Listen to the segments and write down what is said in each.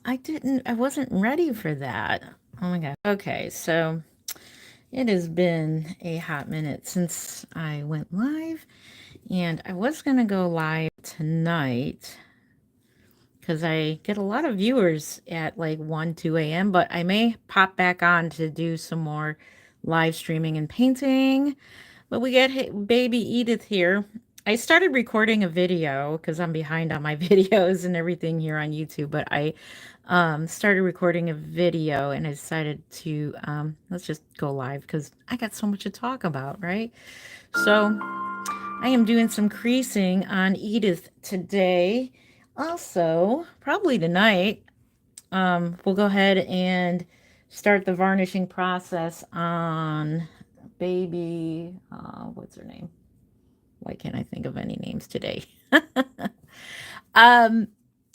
I wasn't ready for that. Oh my God. Okay, so it has been a hot minute since I went live, and I was going to go live tonight because I get a lot of viewers at like 1, 2 a.m., but I may pop back on to do some more live streaming and painting. But we get baby Edith here. I started recording a video because I'm behind on my videos and everything here on YouTube, but I started recording a video and I decided to let's just go live because I got so much to talk about, right? So I am doing some creasing on Edith today. Also, probably tonight, we'll go ahead and start the varnishing process on baby, what's her name? Why can't I think of any names today? um,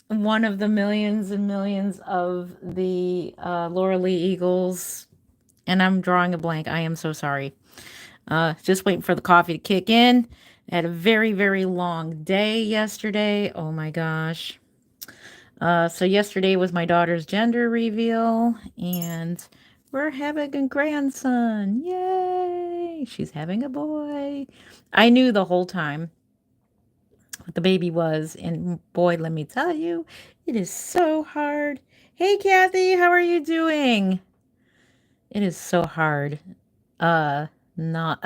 One of the millions and millions of the Laura Lee Eagles, and I'm drawing a blank. I am so sorry. Just waiting for the coffee to kick in. I had a very, very long day yesterday. Oh my gosh. So yesterday was my daughter's gender reveal, and we're having a grandson. Yay! She's having a boy. I knew the whole time what the baby was, and boy, let me tell you, it is so hard. Hey, Kathy, how are you doing? It is so hard. Not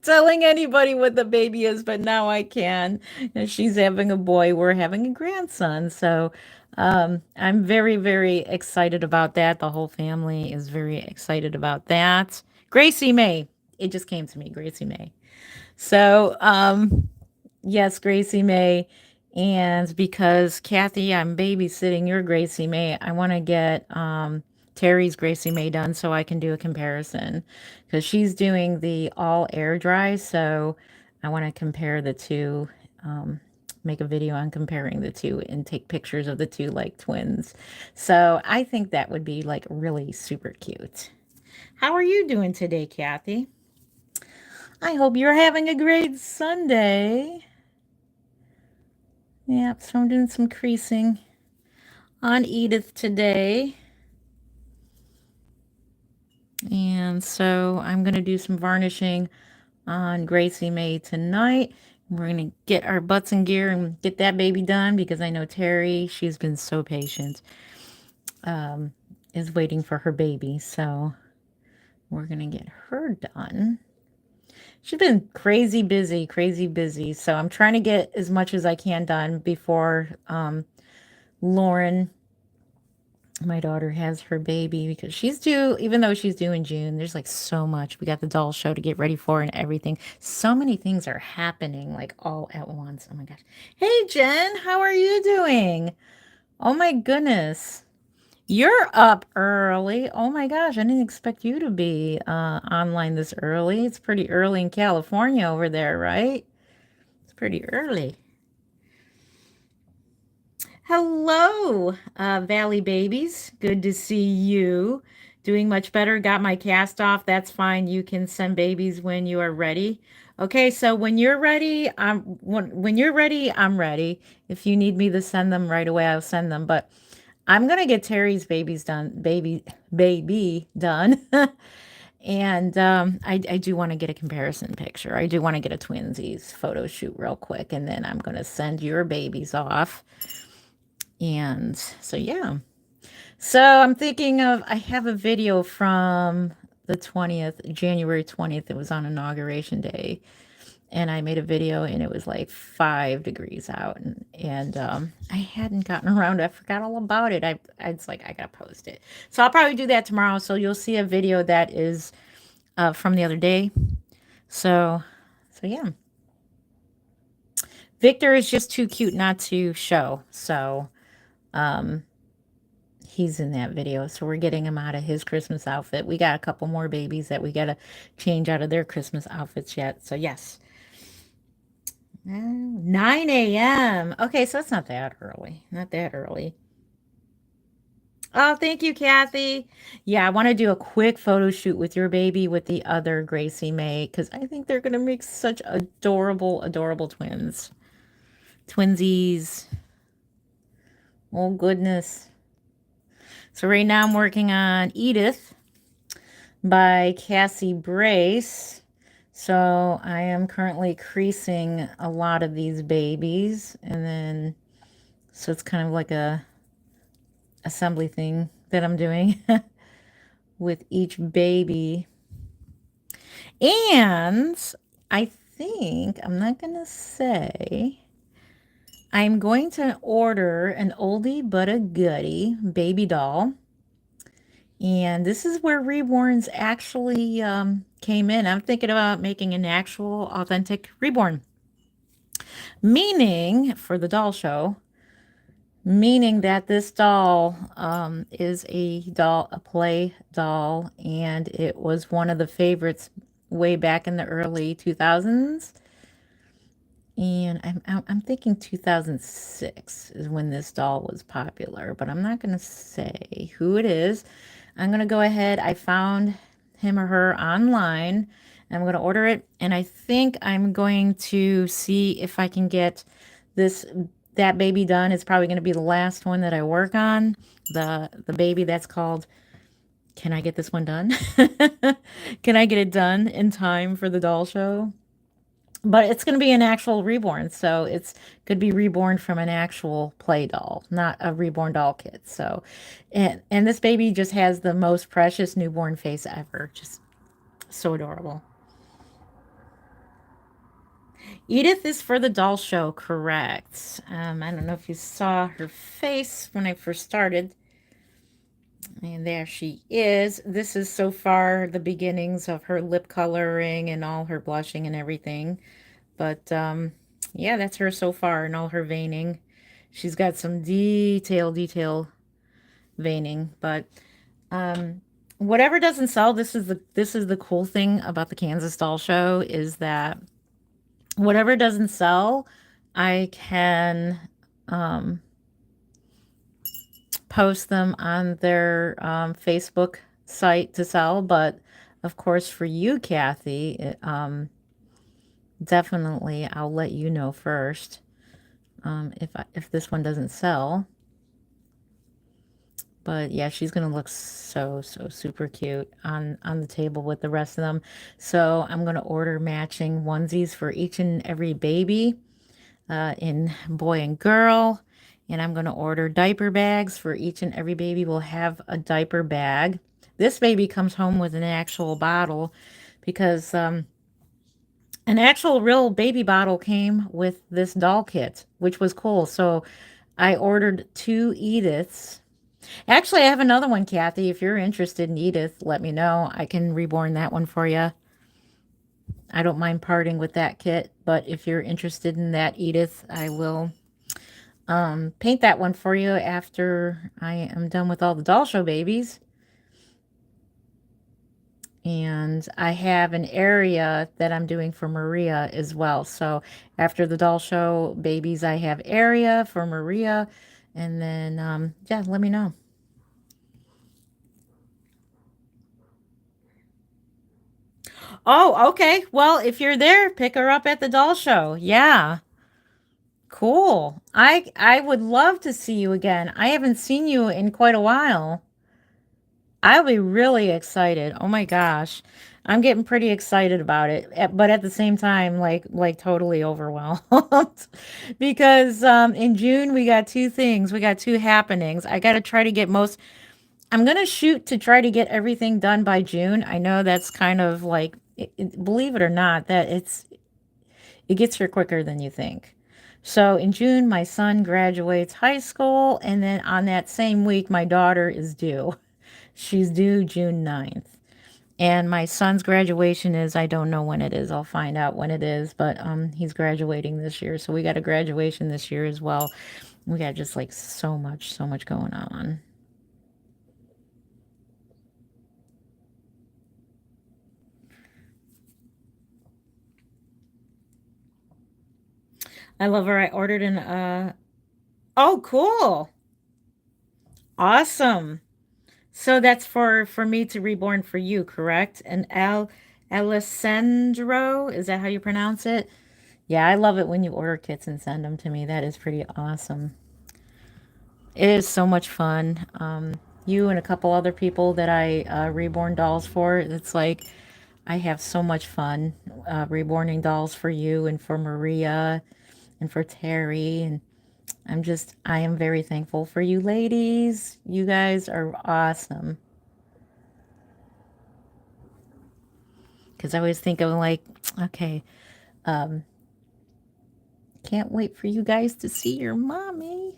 telling anybody what the baby is, but now I can. And she's having a boy. We're having a grandson. So I'm very, very excited about that. The whole family is very excited about that. Gracie May. It just came to me, Gracie May. So yes, Gracie May. And because Kathy, I'm babysitting your Gracie May, I want to get Terry's Gracie May done so I can do a comparison because she's doing the all air dry. So I want to compare the two, make a video on comparing the two and take pictures of the two like twins. So I think that would be like really super cute. How are you doing today, Kathy? I hope you're having a great Sunday. Yep, so I'm doing some creasing on Edith today. And so I'm going to do some varnishing on Gracie May tonight. We're going to get our butts in gear and get that baby done because I know Terry, she's been so patient, is waiting for her baby. So we're going to get her done. She's been crazy busy, crazy busy. So I'm trying to get as much as I can done before Lauren, my daughter, has her baby because she's due, even though she's due in June, there's like so much. We got the doll show to get ready for and everything. So many things are happening like all at once. Oh my gosh. Hey, Jen, how are you doing? Oh my goodness. You're up early. Oh my gosh, I didn't expect you to be online this early. It's pretty early in California over there, right? It's pretty early. Hello, Valley Babies. Good to see you. Doing much better. Got my cast off. That's fine. You can send babies when you are ready. Okay, so when you're ready, when you're ready, I'm ready. If you need me to send them right away, I'll send them. But I'm gonna get Terry's babies done, baby done. And I do want to get a comparison picture. I do want to get a twinsies photo shoot real quick, and then I'm gonna send your babies off. And so, yeah. So I'm thinking of, I have a video from the 20th, January 20th. It was on Inauguration Day. And I made a video and it was like 5 degrees out. And I hadn't gotten around. I forgot all about it. It's like, I got to post it. So I'll probably do that tomorrow. So you'll see a video that is from the other day. So yeah. Victor is just too cute not to show. So, um, he's in that video. So we're getting him out of his Christmas outfit. We got a couple more babies that we got to change out of their Christmas outfits yet. So yes. 9 a.m. Okay, so it's not that early. Not that early. Oh, thank you, Kathy. Yeah, I want to do a quick photo shoot with your baby with the other Gracie May because I think they're going to make such adorable, adorable twins. Twinsies. Oh, goodness. So right now I'm working on Edith by Cassie Brace. So I am currently creasing a lot of these babies, and then so it's kind of like a assembly thing that I'm doing with each baby. And I think I'm not gonna say, I'm going to order an oldie but a goodie baby doll. And this is where Reborns actually came in. I'm thinking about making an actual authentic Reborn. Meaning, for the doll show, meaning that this doll is a doll, a play doll, and it was one of the favorites way back in the early 2000s. And I'm thinking 2006 is when this doll was popular, but I'm not going to say who it is. I'm going to go ahead. I found him or her online. I'm going to order it, and I think I'm going to see if I can get that baby done. It's probably going to be the last one that I work on. The baby that's called, can I get this one done? Can I get it done in time for the doll show? But it's going to be an actual reborn, so it's could be reborn from an actual play doll, not a reborn doll kit. So, and this baby just has the most precious newborn face ever. Just so adorable. Edith is for the doll show, correct? I don't know if you saw her face when I first started. And there she is. This is so far the beginnings of her lip coloring and all her blushing and everything. But yeah, that's her so far and all her veining. She's got some detail veining, but whatever doesn't sell, this is the cool thing about the Kansas Doll Show is that whatever doesn't sell, I can post them on their Facebook site to sell. But of course, for you, Kathy, definitely I'll let you know first if this one doesn't sell. But yeah, she's gonna look so super cute on the table with the rest of them. So I'm gonna order matching onesies for each and every baby in boy and girl. And I'm gonna order diaper bags for each and every baby. Will have a diaper bag. This baby comes home with an actual bottle because an actual real baby bottle came with this doll kit, which was cool. So I ordered 2 Ediths. Actually, I have another one, Kathy. If you're interested in Edith, let me know. I can reborn that one for you. I don't mind parting with that kit, but if you're interested in that Edith, I will paint that one for you after I am done with all the doll show babies. And I have an area that I'm doing for Maria as well. So after the doll show babies, I have area for Maria. And then, yeah, let me know. Oh, okay. Well, if you're there, pick her up at the doll show. Yeah. Cool. I would love to see you again. I haven't seen you in quite a while. I'll be really excited. Oh my gosh. I'm getting pretty excited about it, but at the same time, like totally overwhelmed because in June we got 2 things. We got 2 happenings. I got to try to get most. I'm gonna shoot to try to get everything done by June. I know that's kind of like, believe it or not, that it gets here quicker than you think. So in June, my son graduates high school, and then on that same week, my daughter is due. She's due June 9th. And my son's graduation is, I don't know when it is. I'll find out when it is, but he's graduating this year. So we got a graduation this year as well. We got just like so much going on. I love her. I ordered an oh, cool. Awesome. So that's for me to reborn for you, correct? And Alessandro, is that how you pronounce it? Yeah, I love it when you order kits and send them to me. That is pretty awesome. It is so much fun. you and a couple other people that I reborn dolls for. It's like I have so much fun reborning dolls for you and for Maria and for Terry. And I am very thankful for you ladies. You guys are awesome. Because I always think of like, okay, um, can't wait for you guys to see your mommy.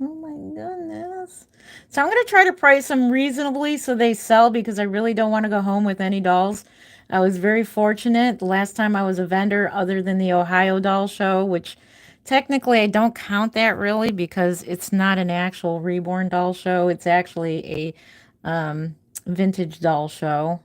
Oh my goodness. So I'm going to try to price them reasonably so they sell because I really don't want to go home with any dolls. I was very fortunate the last time I was a vendor, other than the Ohio Doll Show, which technically I don't count that really because it's not an actual reborn doll show. It's actually a vintage doll show.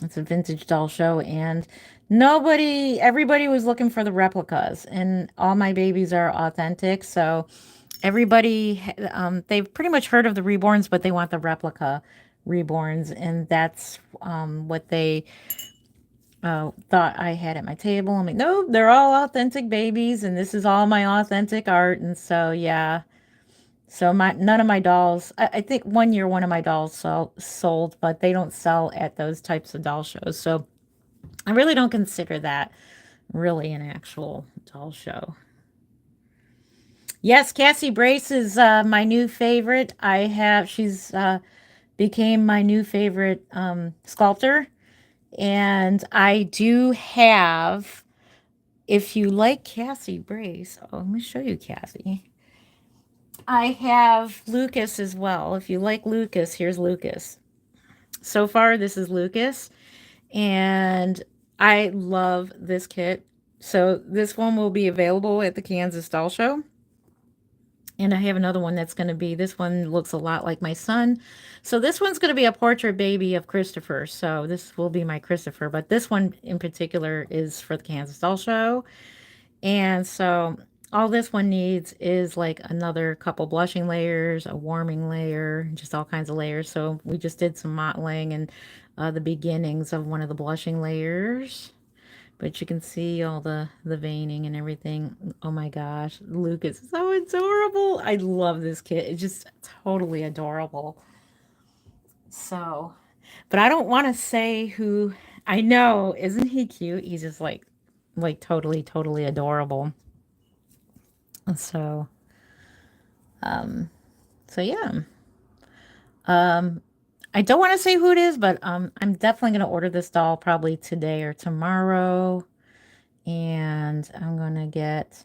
It's a vintage doll show, and everybody was looking for the replicas, and all my babies are authentic. So everybody, they've pretty much heard of the reborns, but they want the replica reborns, and that's what they thought I had at my table. I'm like, no, they're all authentic babies, and this is all my authentic art. And so, yeah. So none of my dolls. I think one year one of my dolls sold, but they don't sell at those types of doll shows. So I really don't consider that really an actual doll show. Yes, Cassie Brace is my new favorite. She's became my new favorite sculptor. And I do have, if you like Cassie Brace, let me show you Cassie. I have Lucas as well. If you like Lucas, here's Lucas. So far, this is Lucas. And I love this kit. So this one will be available at the Kansas Doll Show. And I have another one that's going to be, this one looks a lot like my son. So this one's going to be a portrait baby of Christopher. So this will be my Christopher. But this one in particular is for the Kansas Doll Show. And so all this one needs is like another couple blushing layers, a warming layer, just all kinds of layers. So we just did some mottling and the beginnings of one of the blushing layers. But you can see all the veining and everything. Oh my gosh, Lucas is so adorable. I love this kit. It's just totally adorable. So, but I don't want to say who. I know, isn't he cute? He's just like totally adorable. So, um, so yeah. Um, I don't want to say who it is, but I'm definitely going to order this doll probably today or tomorrow. And I'm going to get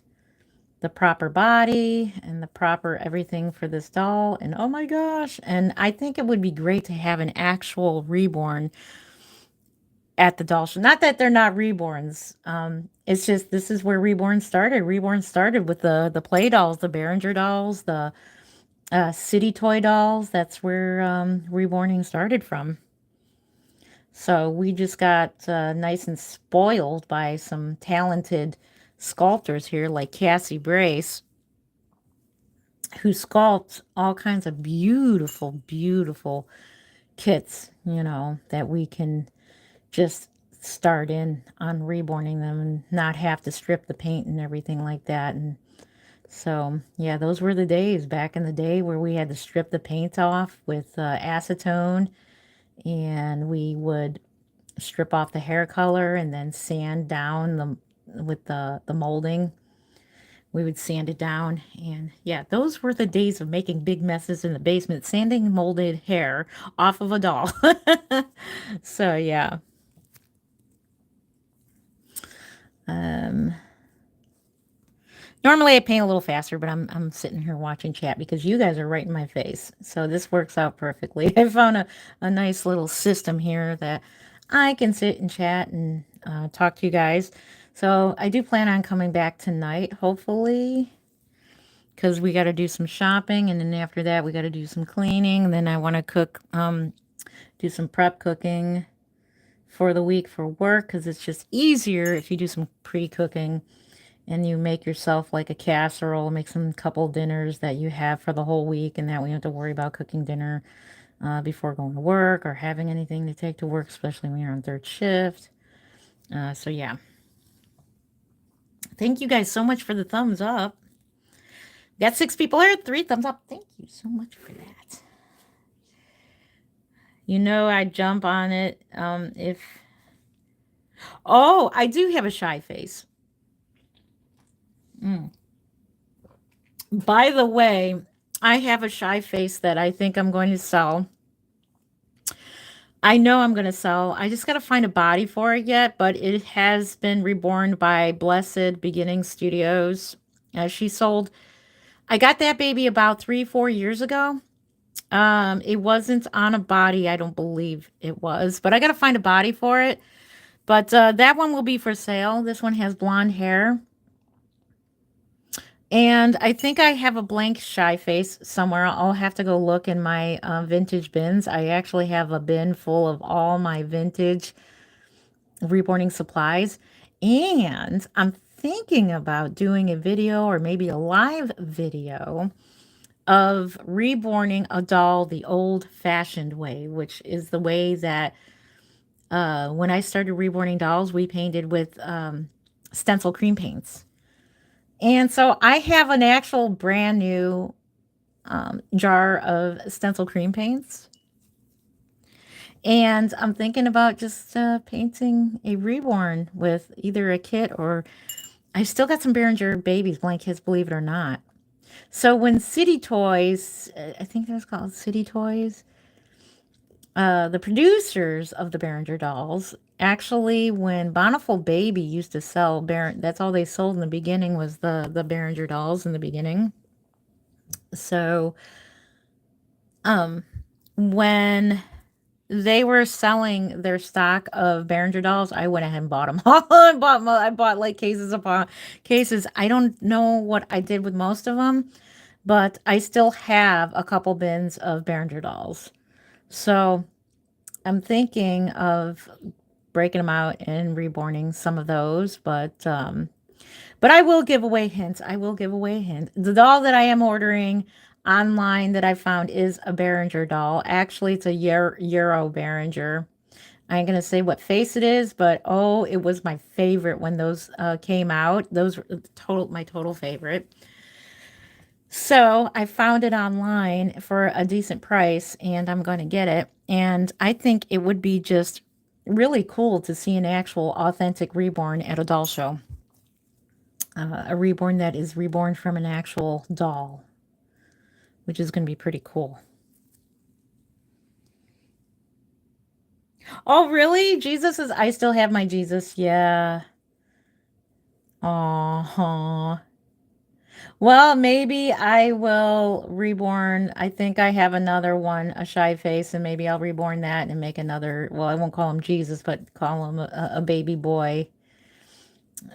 the proper body and the proper everything for this doll. And oh my gosh. And I think it would be great to have an actual reborn at the doll show. Not that they're not reborns. It's just this is where reborn started. Reborn started with the play dolls, the Behringer dolls, the city toy dolls. That's where reborning started from. So we just got nice and spoiled by some talented sculptors here like Cassie Brace, who sculpts all kinds of beautiful kits, that we can just start in on reborning them and not have to strip the paint and everything like that. And so, yeah, those were the days back in the day where we had to strip the paint off with acetone, and we would strip off the hair color and then sand down with the molding. We would sand it down, and yeah, those were the days of making big messes in the basement, sanding molded hair off of a doll. So yeah. um Normally I paint a little faster, but I'm sitting here watching chat because you guys are right in my face. So this works out perfectly. I found a nice little system here that I can sit and chat and talk to you guys. So I do plan on coming back tonight, hopefully, because we got to do some shopping, and then after that we got to do some cleaning, and then I want to cook, do some prep cooking for the week for work, because it's just easier if you do some pre-cooking and you make yourself like a casserole, make some couple dinners that you have for the whole week, and that we don't have to worry about cooking dinner before going to work or having anything to take to work, especially when you're on third shift. So yeah. Thank you guys so much for the thumbs up. Got 6 people here. 3 thumbs up. Thank you so much for that. You know I jump on it if... Oh, I do have a shy face. By the way, I have a shy face that I think I'm going to sell. I know I'm going to sell. I just got to find a body for it yet, but it has been reborn by Blessed Beginning Studios. She sold... I got that baby about 3-4 years ago. It wasn't on a body. I don't believe it was, but I got to find a body for it. But that one will be for sale. This one has blonde hair. And I think I have a blank shy face somewhere. I'll have to go look in my vintage bins. I actually have a bin full of all my vintage reborning supplies. And I'm thinking about doing a video or maybe a live video of reborning a doll the old-fashioned way, which is the way that when I started reborning dolls, we painted with stencil cream paints. And so I have an actual brand new jar of stencil cream paints. And I'm thinking about just painting a reborn with either a kit or... I still got some Behringer Babies blank kits, believe it or not. So when City Toys, I think that was called City Toys, the producers of the Behringer dolls, actually, when Bountiful Baby used to sell, that's all they sold in the beginning was the Behringer dolls in the beginning. So when they were selling their stock of Behringer dolls, I went ahead and bought them all. I bought like cases upon cases. I don't know what I did with most of them, but I still have a couple bins of Behringer dolls. So I'm thinking of breaking them out and reborning some of those, but I will give away hints. I will give away a hint. The doll that I am ordering online that I found is a Behringer doll. Actually, it's a Euro Behringer. I ain't gonna say what face it is, but oh, it was my favorite when those came out. Those were my total favorite. So I found it online for a decent price, and I'm going to get it. And I think it would be just really cool to see an actual authentic reborn at a doll show. A reborn that is reborn from an actual doll, which is going to be pretty cool. Oh, really? Jesus is... I still have my Jesus. Yeah. Aw. Well, maybe I will reborn. I think I have another one, a shy face, and maybe I'll reborn that and make another. Well, I won't call him Jesus, but call him a baby boy.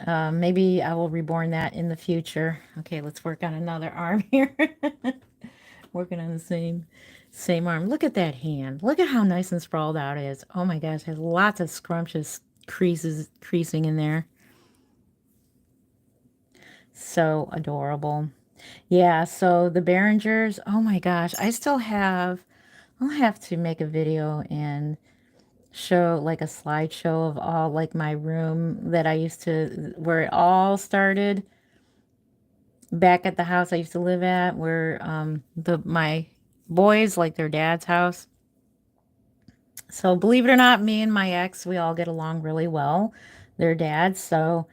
Maybe I will reborn that in the future. Okay, let's work on another arm here. Working on the same arm. Look at that hand. Look at how nice and sprawled out it is. Oh my gosh, has lots of scrumptious creasing in there. So adorable. Yeah, so the Behringers, oh my gosh, I'll have to make a video and show like a slideshow of all like my room that I used to, where it all started back at the house I used to live at, where my boys like their dad's house. So believe it or not, me and my ex, we all get along really well, their dads. So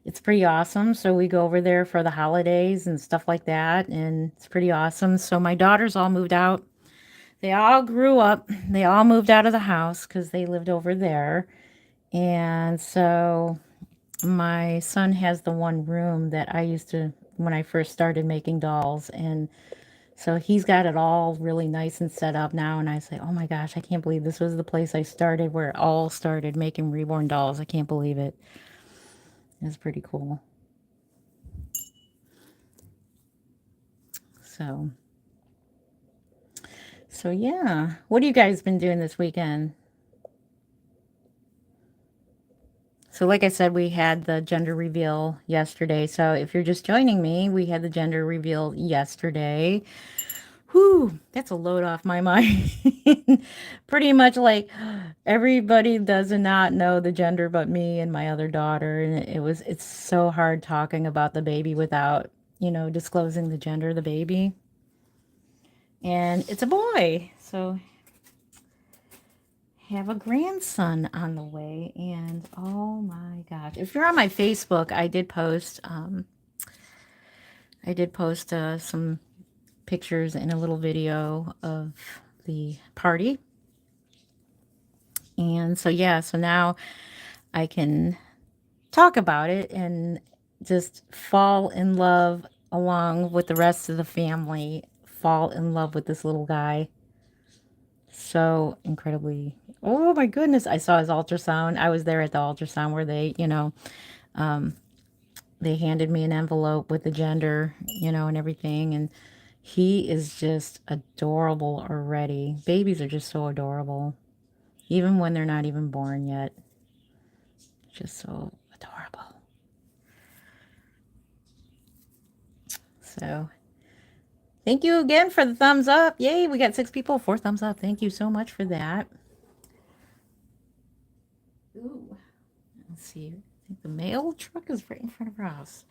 it's pretty awesome. So we go over there for the holidays and stuff like that. And it's pretty awesome. So my daughters all moved out. They all grew up. They all moved out of the house because they lived over there. And so my son has the one room that I used to, when I first started making dolls. And so he's got it all really nice and set up now. And I say, oh my gosh, I can't believe this was the place I started, where it all started, making reborn dolls. I can't believe it. It's pretty cool. So yeah. What have you guys been doing this weekend? So like I said, we had the gender reveal yesterday. So if you're just joining me, we had the gender reveal yesterday. Whew, that's a load off my mind. Pretty much like everybody does not know the gender but me and my other daughter. And it's so hard talking about the baby without you know, disclosing the gender of the baby. And it's a boy. So have a grandson on the way. And oh my gosh, if you're on my Facebook, I did post some pictures and a little video of the party. And so, yeah, so now I can talk about it and just fall in love along with the rest of the family, fall in love with this little guy. So incredibly, oh my goodness, I saw his ultrasound. I was there at the ultrasound where they, you know, they handed me an envelope with the gender, you know, and everything. And he is just adorable already. Babies are just so adorable, even when they're not even born yet. Just so adorable. So thank you again for the thumbs up. Yay, we got 6 people, 4 thumbs up. Thank you so much for that. Ooh, let's see. I think the mail truck is right in front of our house.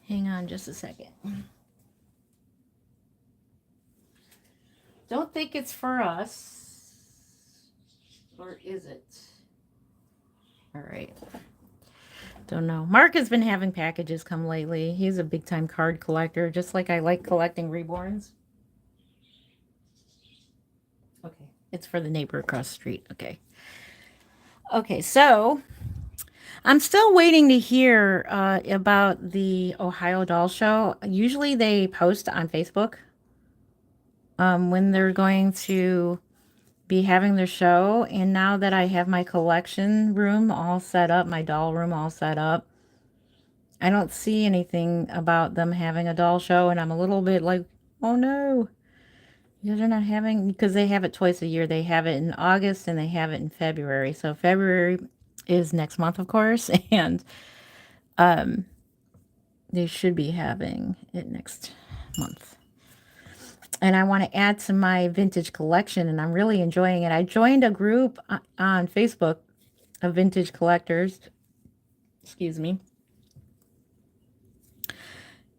Hang on just a second. Don't think it's for us. Or is it? All right. Don't know. Mark has been having packages come lately. He's a big time card collector, just like I like collecting reborns. Okay. It's for the neighbor across the street. Okay. Okay, so I'm still waiting to hear about the Ohio Doll Show. Usually they post on Facebook when they're going to be having their show. And now that I have my collection room all set up, my doll room all set up, I don't see anything about them having a doll show. And I'm a little bit like, oh no, because they're not having, because they have it twice a year. They have it in August and they have it in February. So February is next month, of course. And they should be having it next month. And I want to add to my vintage collection, and I'm really enjoying it. I joined a group on Facebook of vintage collectors. Excuse me.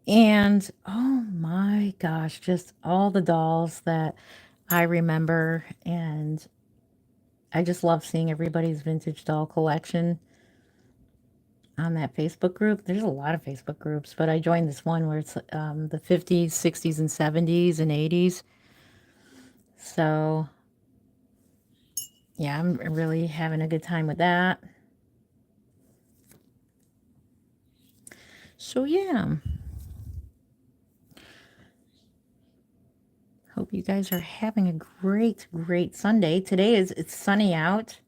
And oh my gosh, just all the dolls that I remember. And I just love seeing everybody's vintage doll collection on that Facebook group. There's a lot of Facebook groups, but I joined this one where it's the 50s, 60s, and 70s and 80s. So, yeah, I'm really having a good time with that. So, yeah. Hope you guys are having a great, great Sunday. Today it's sunny out.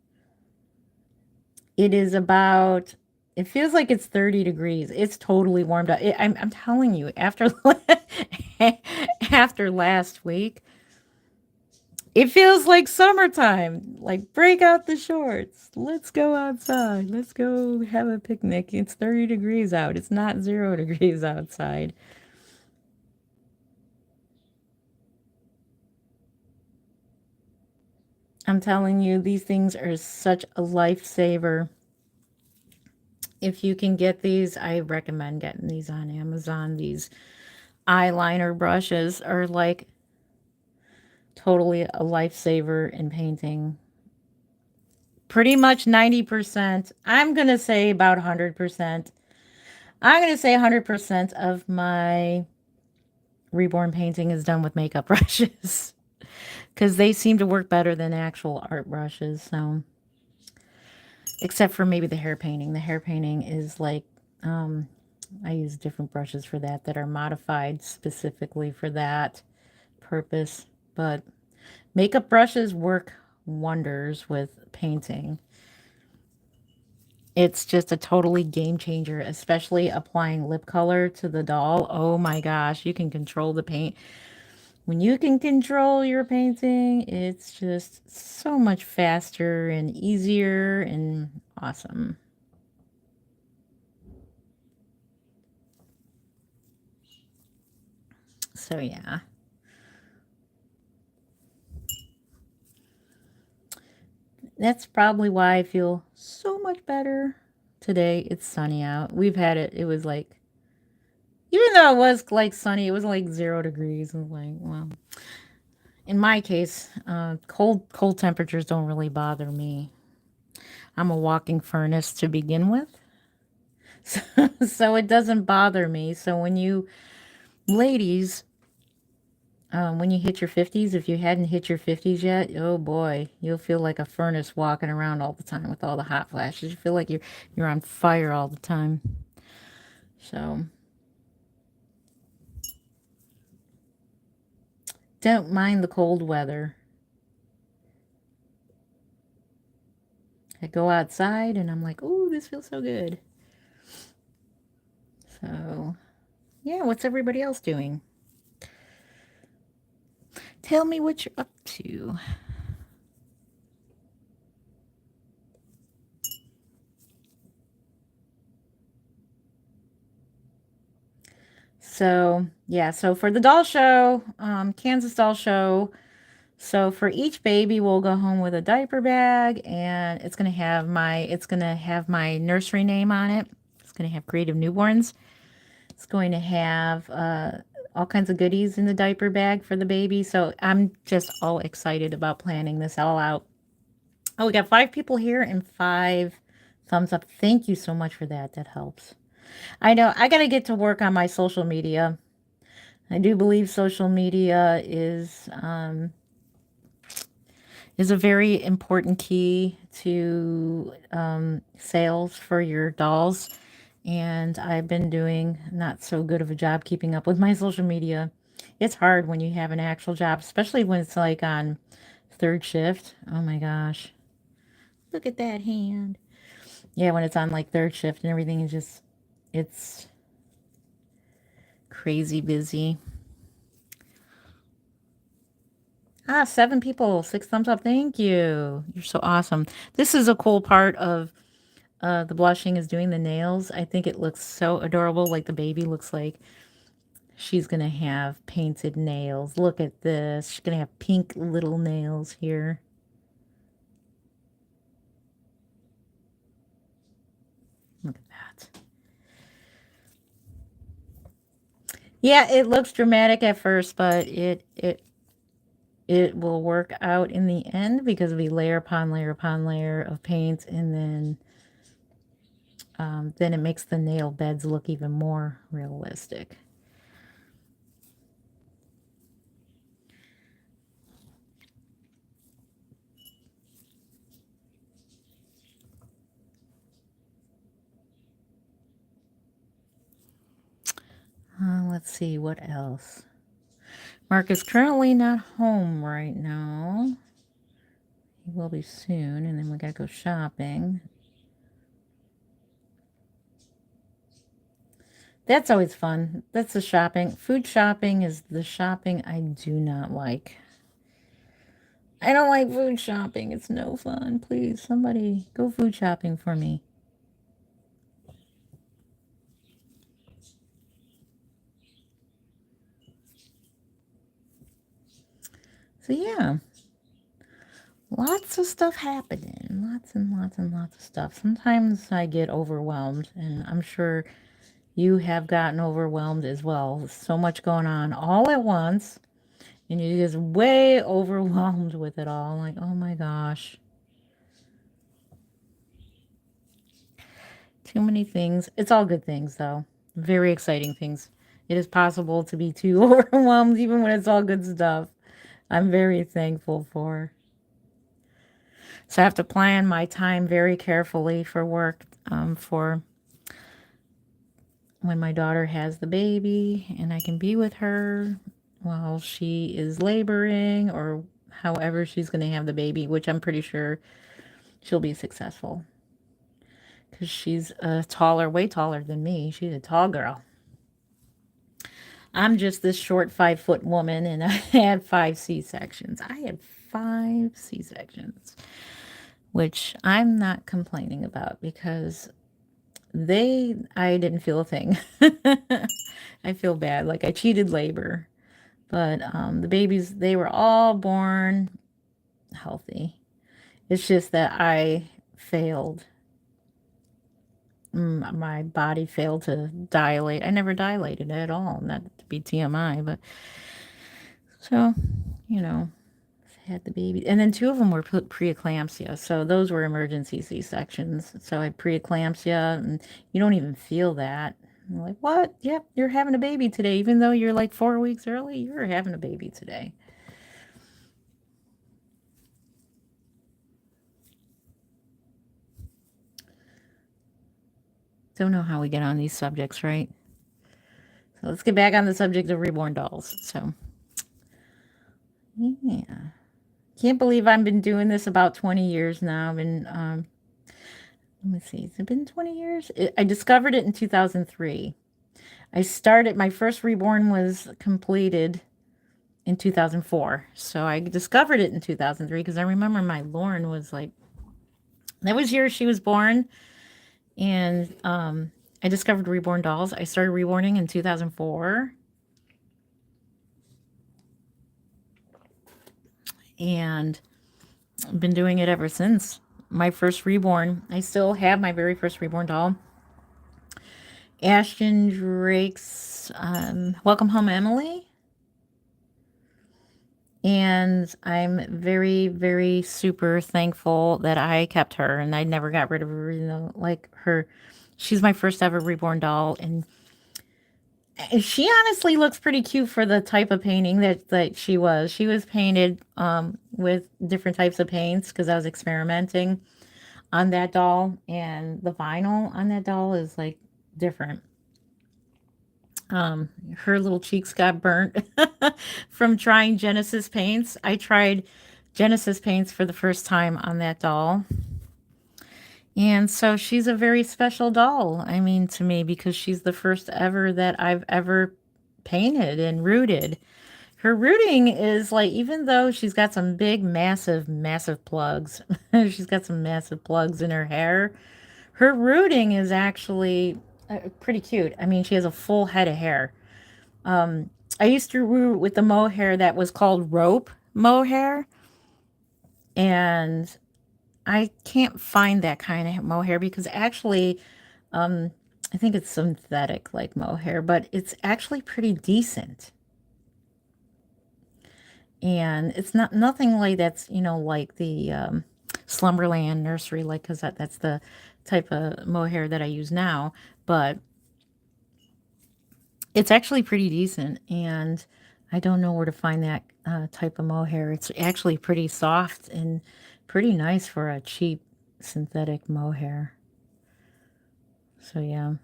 It is about, it feels like it's 30 degrees. It's totally warmed up. I'm telling you, after after last week, it feels like summertime. Like, break out the shorts. Let's go outside. Let's go have a picnic. It's 30 degrees out. It's not 0 degrees outside. I'm telling you, these things are such a lifesaver. If you can get these, I recommend getting these on Amazon. These eyeliner brushes are like totally a lifesaver in painting. Pretty much 90%. I'm going to say about 100%. I'm going to say 100% of my reborn painting is done with makeup brushes because they seem to work better than actual art brushes. So, except for maybe the hair painting. The hair painting is like, I use different brushes for that that are modified specifically for that purpose. But makeup brushes work wonders with painting. It's just a totally game changer, especially applying lip color to the doll. Oh my gosh, you can control the paint. When you can control your painting, it's just so much faster and easier and awesome. So yeah. That's probably why I feel so much better today. It's sunny out. We've had it. It was like, Even though it was like sunny, it was like 0 degrees. And like, well, in my case, cold temperatures don't really bother me. I'm a walking furnace to begin with, so, so it doesn't bother me. So when you ladies, when you hit your 50s, if you hadn't hit your 50s yet, oh boy, you'll feel like a furnace walking around all the time with all the hot flashes. You feel like you're on fire all the time. So don't mind the cold weather. I go outside and I'm like, "Ooh, this feels so good." So, yeah, what's everybody else doing? Tell me what you're up to. So, yeah, so for the doll show, Kansas doll show, so for each baby we'll go home with a diaper bag and it's going to have my nursery name on it. It's going to have Creative Newborns. It's going to have all kinds of goodies in the diaper bag for the baby. So I'm just all excited about planning this all out. Oh, we got 5 people here and 5 thumbs up. Thank you so much for that. That helps. I know I got to get to work on my social media. I do believe social media is a very important key to sales for your dolls. And I've been doing not so good of a job keeping up with my social media. It's hard when you have an actual job, especially when it's like on third shift. Oh my gosh. Look at that hand. Yeah, when it's on like third shift and everything is just, it's crazy busy. Ah, 7 people, 6 thumbs up. Thank you. You're so awesome. This is a cool part of the blushing is doing the nails. I think it looks so adorable. Like the baby looks like she's going to have painted nails. Look at this. She's going to have pink little nails here. Look at that. Yeah, it looks dramatic at first, but it will work out in the end because we layer upon layer upon layer of paint, and then it makes the nail beds look even more realistic. Let's see, what else? Mark is currently not home right now. He will be soon, and then we gotta go shopping. That's always fun. That's the shopping. Food shopping is the shopping I do not like. I don't like food shopping. It's no fun. Please, somebody go food shopping for me. So, yeah, lots of stuff happening. Lots and lots and lots of stuff. Sometimes I get overwhelmed, and I'm sure you have gotten overwhelmed as well. So much going on all at once, and you're just way overwhelmed with it all. Like, oh my gosh. Too many things. It's all good things, though. Very exciting things. It is possible to be too overwhelmed even when it's all good stuff. I'm very thankful for. So I have to plan my time very carefully for work, for when my daughter has the baby and I can be with her while she is laboring or however she's going to have the baby, which I'm pretty sure she'll be successful because she's taller, way taller than me. She's a tall girl. I'm just this short 5 foot woman, and I had 5 C-sections. I had 5 C-sections, which I'm not complaining about because I didn't feel a thing. I feel bad. Like I cheated labor, but the babies, they were all born healthy. It's just that I failed my body failed to dilate. I never dilated at all, not to be TMI, but so, you know, had the baby. And then two of them were preeclampsia. So those were emergency C-sections. So I had preeclampsia, and you don't even feel that. I'm like, what? Yep, you're having a baby today. Even though you're like 4 weeks early, you're having a baby today. Don't know how we get on these subjects, right? So let's get back on the subject of reborn dolls. So, yeah. Can't believe I've been doing this about 20 years now. I've been, let me see, has it been 20 years? I discovered it in 2003. I started, my first reborn was completed in 2004. So I discovered it in 2003 because I remember my Lauren was like, that was year she was born. And I discovered reborn dolls. I started reborning in 2004. And I've been doing it ever since. My first reborn, I still have my very first reborn doll. Ashton Drake's Welcome Home Emily. And I'm very, very super thankful that I kept her and I never got rid of her. You know, like her, she's my first ever reborn doll. And she honestly looks pretty cute for the type of painting that she was. She was painted with different types of paints because I was experimenting on that doll. And the vinyl on that doll is like different. Her little cheeks got burnt from trying Genesis paints. I tried Genesis paints for the first time on that doll. And so she's a very special doll, I mean, to me, because she's the first ever that I've ever painted and rooted. Her rooting is like, even though she's got some big, massive, massive plugs, she's got some massive plugs in her hair. Her rooting is actually pretty cute. I mean, she has a full head of hair. I used to root with the mohair that was called rope mohair, and I can't find that kind of mohair because actually, I think it's synthetic like mohair, but it's actually pretty decent. And it's not nothing like that's, like the Slumberland nursery, like, because that's the type of mohair that I use now, but it's actually pretty decent. And I don't know where to find that type of mohair. It's actually pretty soft and pretty nice for a cheap synthetic mohair. So, yeah.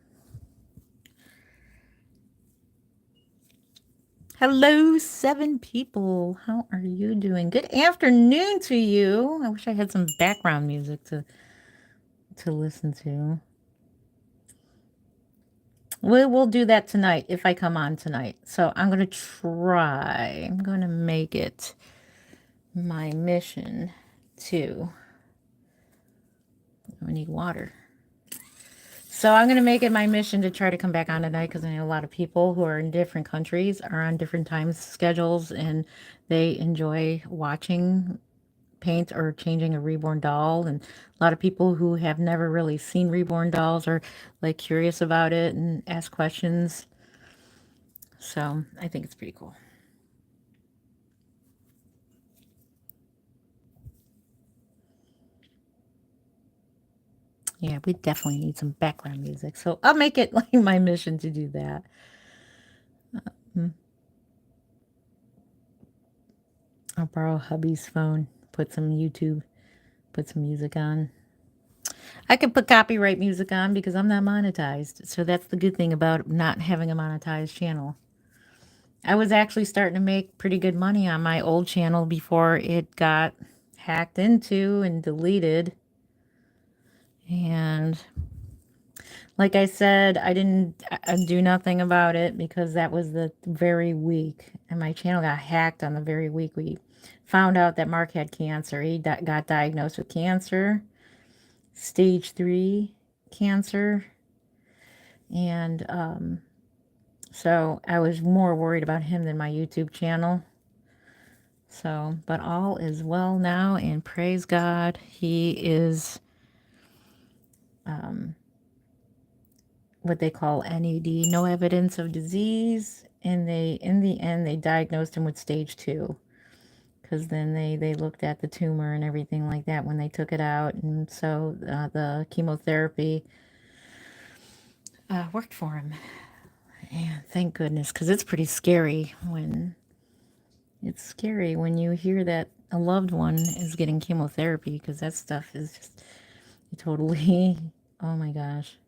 Hello, 7 people. How are you doing? Good afternoon to you. I wish I had some background music to listen to. We'll do that tonight if I come on tonight. So I'm going to try. I'm going to make it my mission to. I need water. So I'm going to make it my mission to try to come back on tonight because I know a lot of people who are in different countries are on different time schedules and they enjoy watching paint or changing a reborn doll. And a lot of people who have never really seen reborn dolls are like curious about it and ask questions. So I think it's pretty cool. Yeah, we definitely need some background music. So I'll make it like my mission to do that. I'll borrow hubby's phone, put some YouTube, put some music on. I could put copyright music on because I'm not monetized. So that's the good thing about not having a monetized channel. I was actually starting to make pretty good money on my old channel before it got hacked into and deleted. And like I said, I didn't do nothing about it because that was the very week. And my channel got hacked on the very week we found out that Mark had cancer. He got diagnosed with cancer, stage 3 cancer. And so I was more worried about him than my YouTube channel. So, but all is well now, and praise God, he is what they call NED, no evidence of disease, and in the end they diagnosed him with stage 2, because then they looked at the tumor and everything like that when they took it out, and so the chemotherapy worked for him. And thank goodness, because it's pretty scary when you hear that a loved one is getting chemotherapy, because that stuff is just totally, oh my gosh.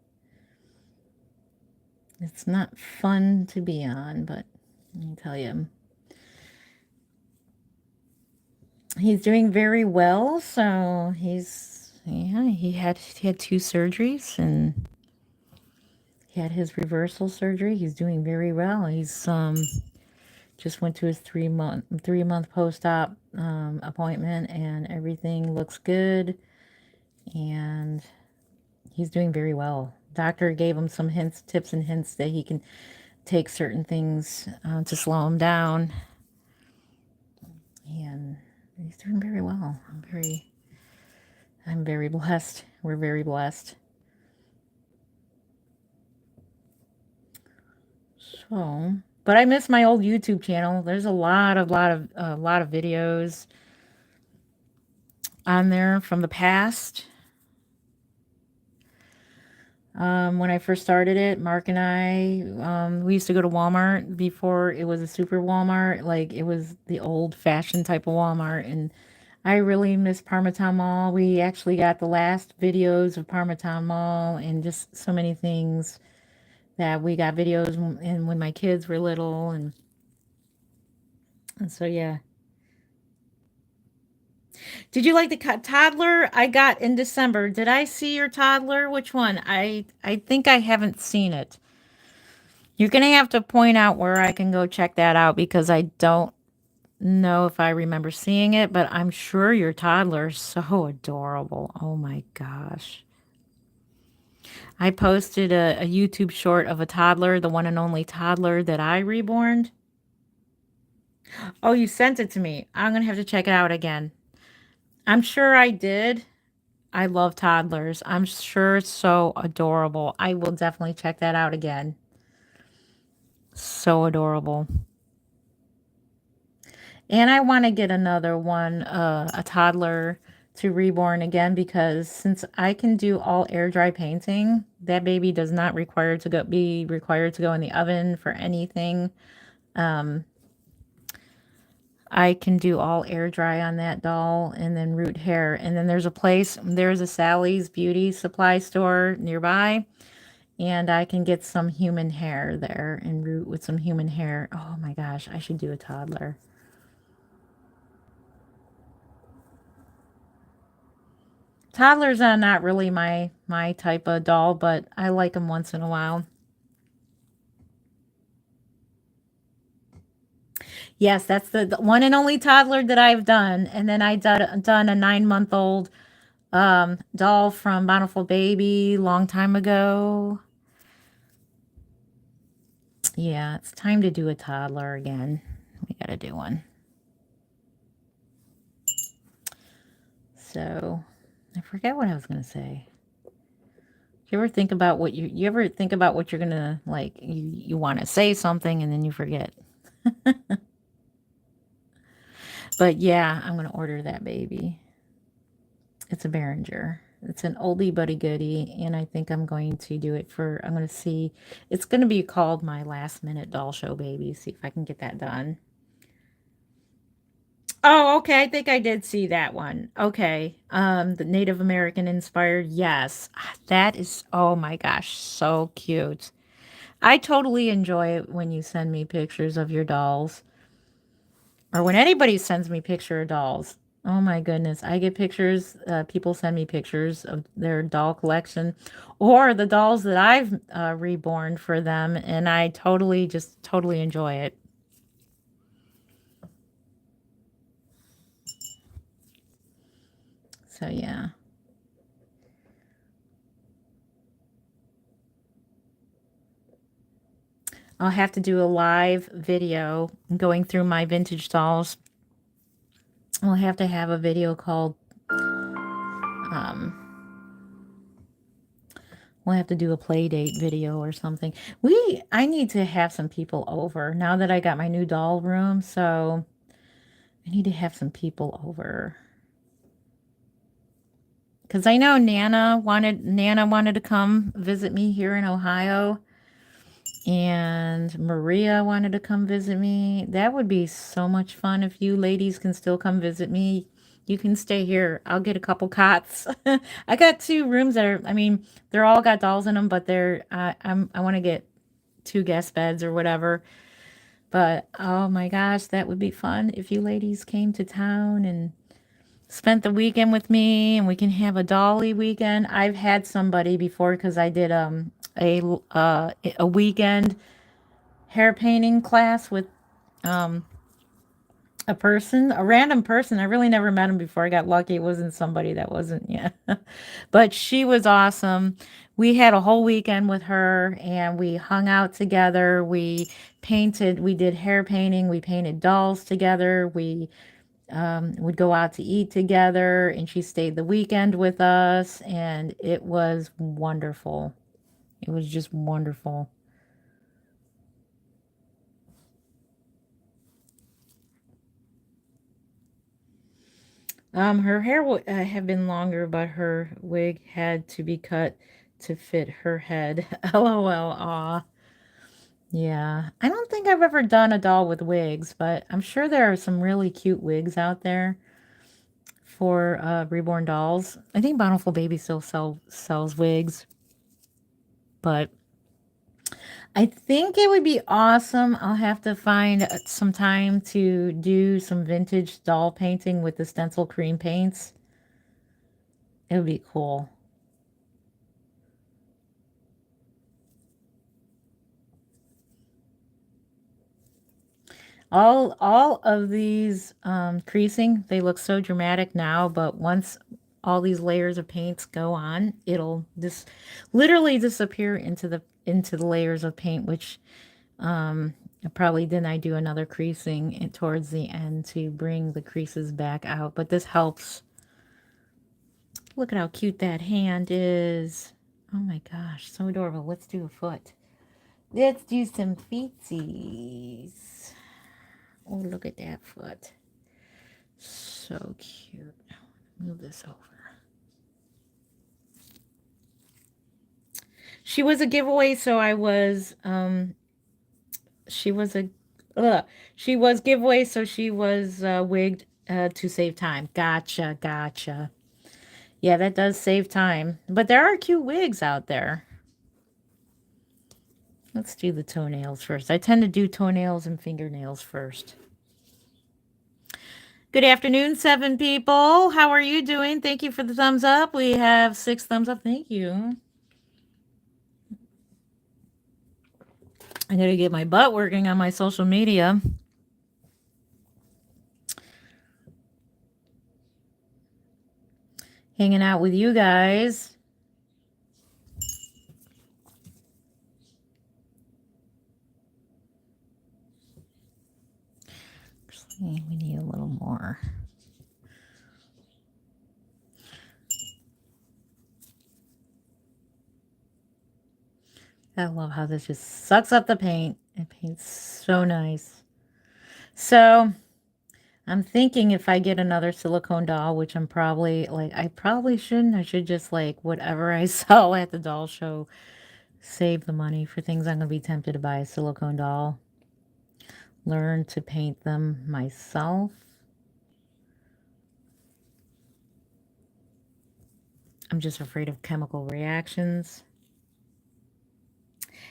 It's not fun to be on, but let me tell you, he's doing very well. So he had 2 surgeries, and he had his reversal surgery. He's doing very well. He's just went to his 3-month post-op appointment, and everything looks good, and he's doing very well. Doctor gave him some tips and hints that he can take certain things to slow him down, and he's doing very well. I'm very blessed. We're very blessed. So, but I miss my old YouTube channel. There's a lot of videos on there from the past. When I first started it, Mark and I, we used to go to Walmart before it was a super Walmart. Like, it was the old-fashioned type of Walmart, and I really miss Parmesan Mall. We actually got the last videos of Parmesan Mall, and just so many things that we got videos and when my kids were little, and so yeah. Did you like the toddler I got in December? Did I see your toddler? Which one? I think I haven't seen it. You're gonna have to point out where I can go check that out, because I don't know if I remember seeing it, but I'm sure your toddler is so adorable. Oh my gosh. I posted a YouTube short of a toddler, the one and only toddler that I reborned. Oh, you sent it to me. I'm gonna have to check it out again. I'm sure I did. I love toddlers. I'm sure it's so adorable. I will definitely check that out again. So adorable. And I want to get another one, a toddler to reborn again, because since I can do all air dry painting, that baby does not be required to go in the oven for anything. I can do all air dry on that doll, and then root hair. And then there's a Sally's Beauty Supply store nearby, and I can get some human hair there and root with some human hair. Oh my gosh, I should do a toddler. Toddlers are not really my type of doll, but I like them once in a while. Yes, that's the one and only toddler that I've done. And then I done a 9-month-old doll from Bountiful Baby long time ago. Yeah, it's time to do a toddler again. We got to do one. So, I forget what I was going to say. You ever think about what you ever think about what you're going to, like, you want to say something and then you forget. But yeah, I'm going to order that baby. It's a Behringer. It's an oldie but a goodie, and I think I'm going to do it I'm going to see, it's going to be called my last minute doll show baby. See if I can get that done. Oh, okay. I think I did see that one. Okay. The Native American inspired. Yes. That is, oh my gosh, so cute. I totally enjoy it when you send me pictures of your dolls, or when anybody sends me picture of dolls. Oh my goodness. I get pictures, people send me pictures of their doll collection, or the dolls that I've reborn for them, and I totally enjoy it. So yeah. I'll have to do a live video going through my vintage dolls. I'll have to have a video called We'll have to do a play date video or something. I need to have some people over now that I got my new doll room, so I need to have some people over. Because I know Nana wanted to come visit me here in Ohio, and Maria wanted to come visit me. That would be so much fun if you ladies can still come visit me. You can stay here. I'll get a couple cots. I got 2 rooms that are, I mean, they're all got dolls in them, but I want to get 2 guest beds or whatever. But oh my gosh, that would be fun if you ladies came to town and spent the weekend with me, and we can have a dolly weekend. I've had somebody before because I did a weekend hair painting class with um a random person. I really never met him before. I got lucky. It wasn't somebody that wasn't, yeah. But she was awesome. We had a whole weekend with her and we hung out together. We did hair painting, we painted dolls together. We would go out to eat together, and she stayed the weekend with us, and it was wonderful. It was just wonderful. Her hair would have been longer, but her wig had to be cut to fit her head. LOL. Aw. Yeah. I don't think I've ever done a doll with wigs, but I'm sure there are some really cute wigs out there for reborn dolls. I think Bountiful Baby still sells wigs, but I think it would be awesome. I'll have to find some time to do some vintage doll painting with the stencil cream paints. It would be cool. All of these creasing, they look so dramatic now, but once all these layers of paints go on, it'll just literally disappear into the layers of paint, which probably then I do another creasing towards the end to bring the creases back out. But this helps. Look at how cute that hand is. Oh my gosh, so adorable. Let's do a foot. Let's do some feetsies. Oh, look at that foot. So cute. Move this over. She was a giveaway, so I was she was a she was giveaway, so she was wigged to save time. Gotcha, gotcha. Yeah, that does save time. But there are cute wigs out there. Let's do the toenails first. I tend to do toenails and fingernails first. Good afternoon, 7 people. How are you doing? Thank you for the thumbs up. We have 6 thumbs up. Thank you. I gotta get my butt working on my social media. Hanging out with you guys. We need a little more. I love how this just sucks up the paint. It paints so nice. So I'm thinking if I get another silicone doll, which I'm probably like, I probably shouldn't. I should just like whatever I sell at the doll show, save the money for things I'm going to be tempted to buy a silicone doll. Learn to paint them myself. I'm just afraid of chemical reactions.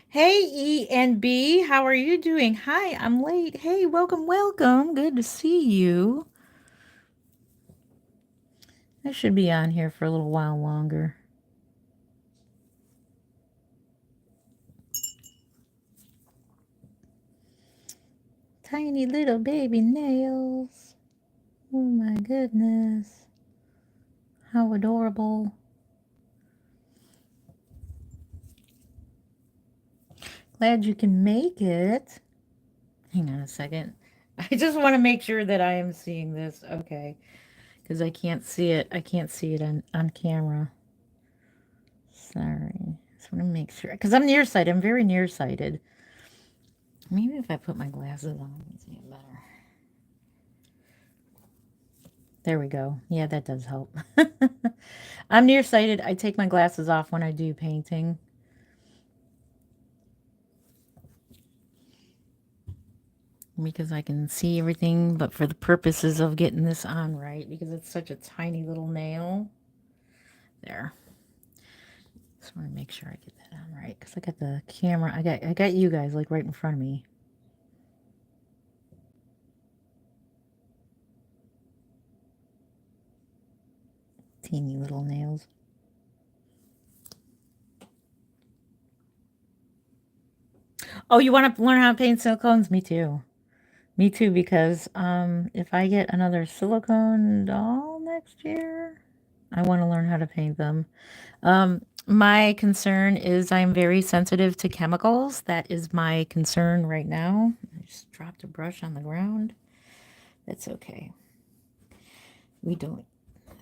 Hey, E and B, how are you doing? Hi, I'm late. Hey, welcome, welcome. Good to see you. I should be on here for a little while longer. Tiny little baby nails. Oh my goodness. How adorable. Glad you can make it. Hang on a second. I just want to make sure that I am seeing this. Okay. Because I can't see it. I can't see it on camera. Sorry. It's Just want to make sure, because I'm nearsighted. I'm very nearsighted. Maybe if I put my glasses on, I can see it better. There we go. Yeah, that does help. I'm nearsighted. I take my glasses off when I do painting. Because I can see everything, but for the purposes of getting this on right, because it's such a tiny little nail. There. Just want to make sure I get that on right, because I got the camera. I got you guys like right in front of me. Teeny little nails. Oh, you want to learn how to paint silicones? Me too. Me too, because if I get another silicone doll next year, I want to learn how to paint them. My concern is I'm very sensitive to chemicals. That is my concern right now. I just dropped a brush on the ground. That's okay. We don't.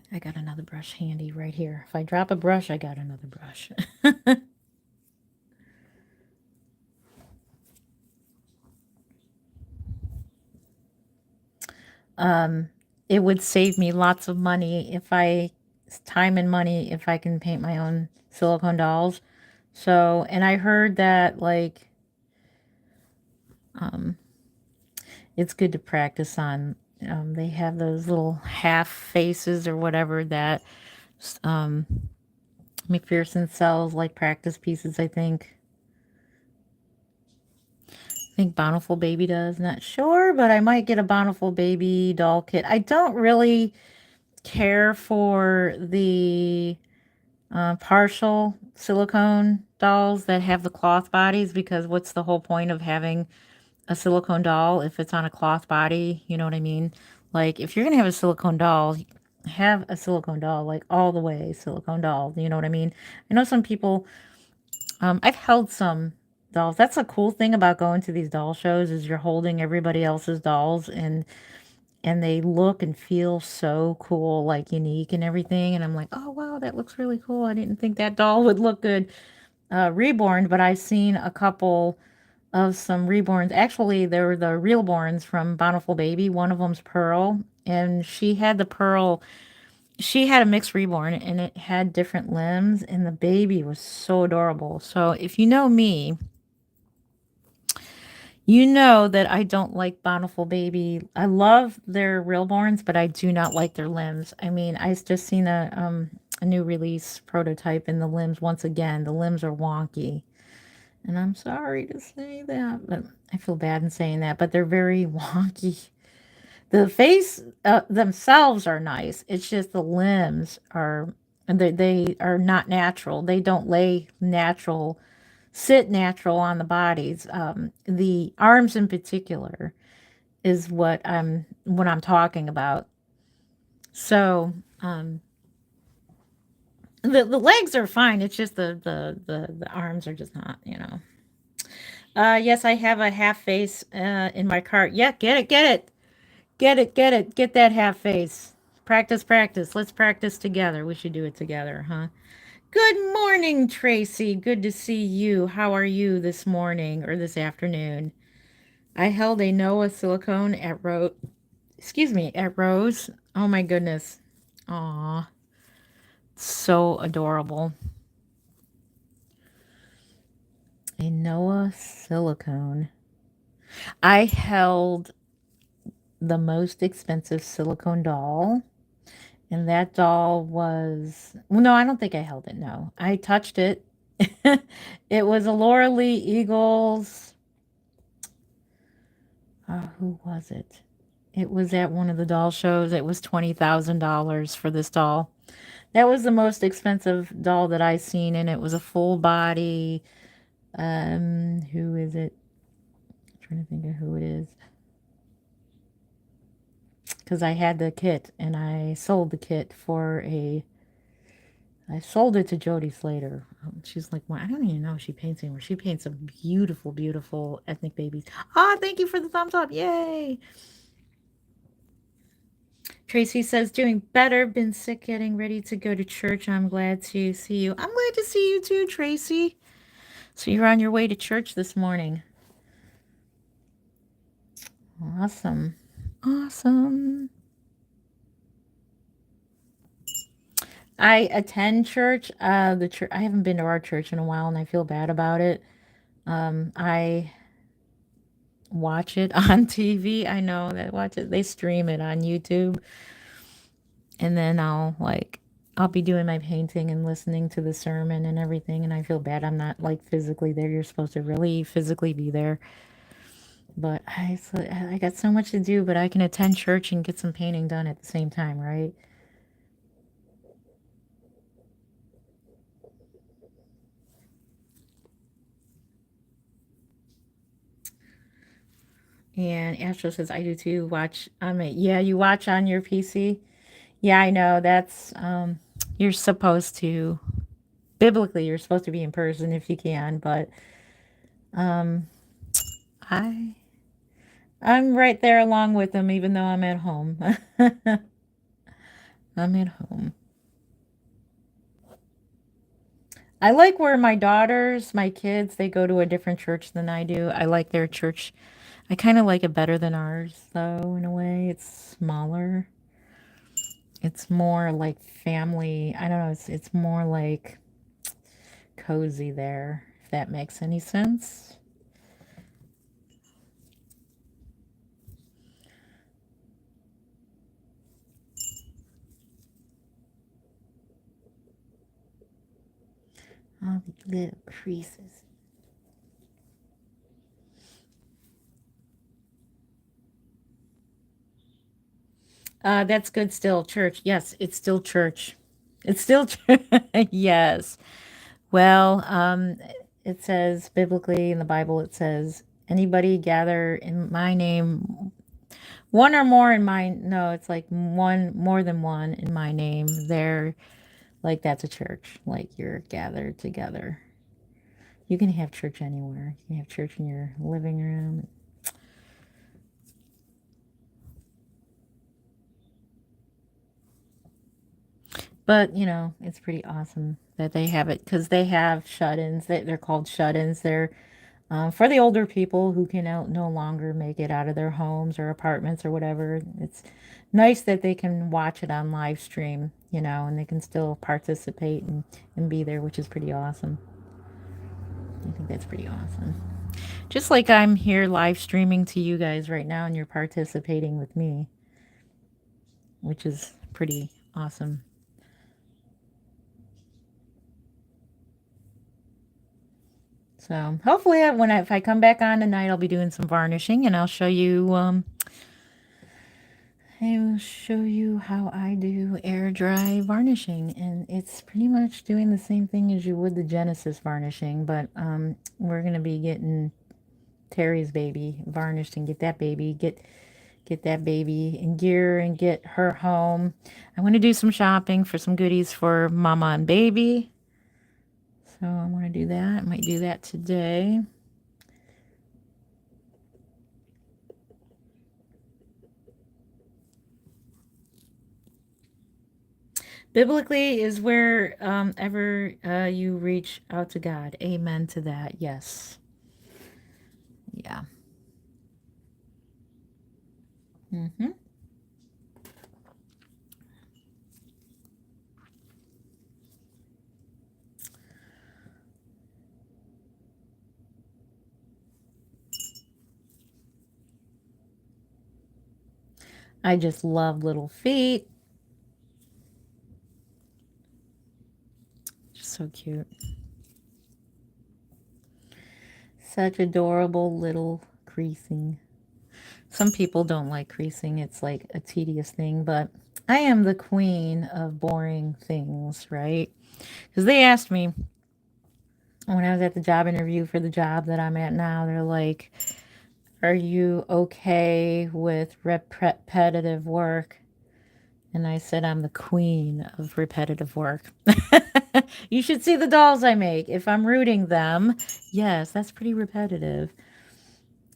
I got another brush handy right here. If I drop a brush, I got another brush. It would save me lots of money if I, time and money, if I can paint my own silicone dolls. So, and I heard that like, it's good to practice on. They have those little half faces or whatever that McPherson sells, like practice pieces, I think. I think Bountiful Baby does. Not sure, but I might get a Bountiful Baby doll kit. I don't really care for the partial silicone dolls that have the cloth bodies, because what's the whole point of having a silicone doll if it's on a cloth body? You know what I mean? Like, if you're going to have a silicone doll, have a silicone doll, like all the way silicone doll. You know what I mean? I know some people, I've held some dolls. That's a cool thing about going to these doll shows, is you're holding everybody else's dolls, and they look and feel so cool, like unique and everything. And I'm like, oh wow, that looks really cool. I didn't think that doll would look good reborn, but I've seen a couple of some reborns. Actually, they were the realborns from Bountiful Baby. One of them's Pearl, and she had the Pearl. She had a mixed reborn, and it had different limbs, and the baby was so adorable. So if you know me, you know that I don't like Bountiful Baby. I love their realborns, but I do not like their limbs. I mean, I just seen a new release prototype, and the limbs, once again, the limbs are wonky. And I'm sorry to say that, but I feel bad in saying that, but they're very wonky. The face themselves are nice. It's just the limbs are, and they are not natural. They don't lay natural, sit natural on the bodies. The arms in particular is what I'm talking about. So the legs are fine. It's just the arms are just not, you know. Yes, I have a half face in my cart. Yeah, get it, get it. Get it, get it, get that half face. Practice, practice. Let's practice together. We should do it together, huh? Good morning, Tracy. Good to see you. How are you this morning or this afternoon? I held a Noah silicone at at Rose. Oh my goodness. Aw, so adorable. A Noah silicone. I held the most expensive silicone doll. And that doll was, well, no, I don't think I held it. No, I touched it. It was a Laura Lee Eagles. Who was it? It was at one of the doll shows. It was $20,000 for this doll. That was the most expensive doll that I seen, and it was a full body. Who is it? I'm trying to think of who it is. Because I had the kit, and I sold the kit for a I sold it to Jody Slater. She's like, well, I don't even know if she paints anymore. She paints some beautiful, beautiful ethnic babies. Ah, thank you for the thumbs up. Yay. Tracy says, doing better. Been sick, getting ready to go to church. I'm glad to see you. I'm glad to see you too, Tracy. So you're on your way to church this morning. Awesome. Awesome. I attend church. The church, I haven't been to our church in a while and I feel bad about it. I watch it on TV. I know that watch it. They stream it on YouTube. And then I'll be doing my painting and listening to the sermon and everything, and I feel bad I'm not like physically there. You're supposed to really physically be there. But I got so much to do, but I can attend church and get some painting done at the same time, right? And Astro says I do too. Watch yeah, you watch on your PC. Yeah, I know. That's you're supposed to biblically you're supposed to be in person if you can, but um I I'm right there along with them, even though I'm at home. I'm at home. I like where my kids, they go to a different church than I do. I like their church. I kind of like it better than ours, though, in a way. It's smaller. It's more like family. I don't know. It's more like cozy there, if that makes any sense. All the little creases. That's good still. Church. Yes, it's still church. It's still church. Yes. Well, it says biblically in the Bible, it says, anybody gather in my name, one or more in my, no, it's like one, more than one in my name. They're like, that's a church. Like you're gathered together. You can have church anywhere. You can have church in your living room. But, it's pretty awesome that they have it because they have shut-ins. They're called shut-ins. They're for the older people who can no longer make it out of their homes or apartments or whatever. It's nice that they can watch it on live stream, and they can still participate and be there, which is pretty awesome. I think that's pretty awesome. Just like I'm here live streaming to you guys right now and you're participating with me, which is pretty awesome. So hopefully, if I come back on tonight, I'll be doing some varnishing, and I'll show you. I will show you how I do air dry varnishing, and it's pretty much doing the same thing as you would the Genesis varnishing, but we're gonna be getting Terry's baby varnished and get that baby get that baby in gear and get her home. I want to do some shopping for some goodies for Mama and baby. So I want to do that. I might do that today. Biblically is where ever you reach out to God. Amen to that. Yes. Yeah. Mm-hmm. I just love little feet. Just so cute. Such adorable little creasing. Some people don't like creasing. It's like a tedious thing, but I am the queen of boring things, right? Because they asked me when I was at the job interview for the job that I'm at now, they're like, are you okay with repetitive work? And I said, I'm the queen of repetitive work. You should see the dolls I make. If I'm rooting them, yes, that's pretty repetitive.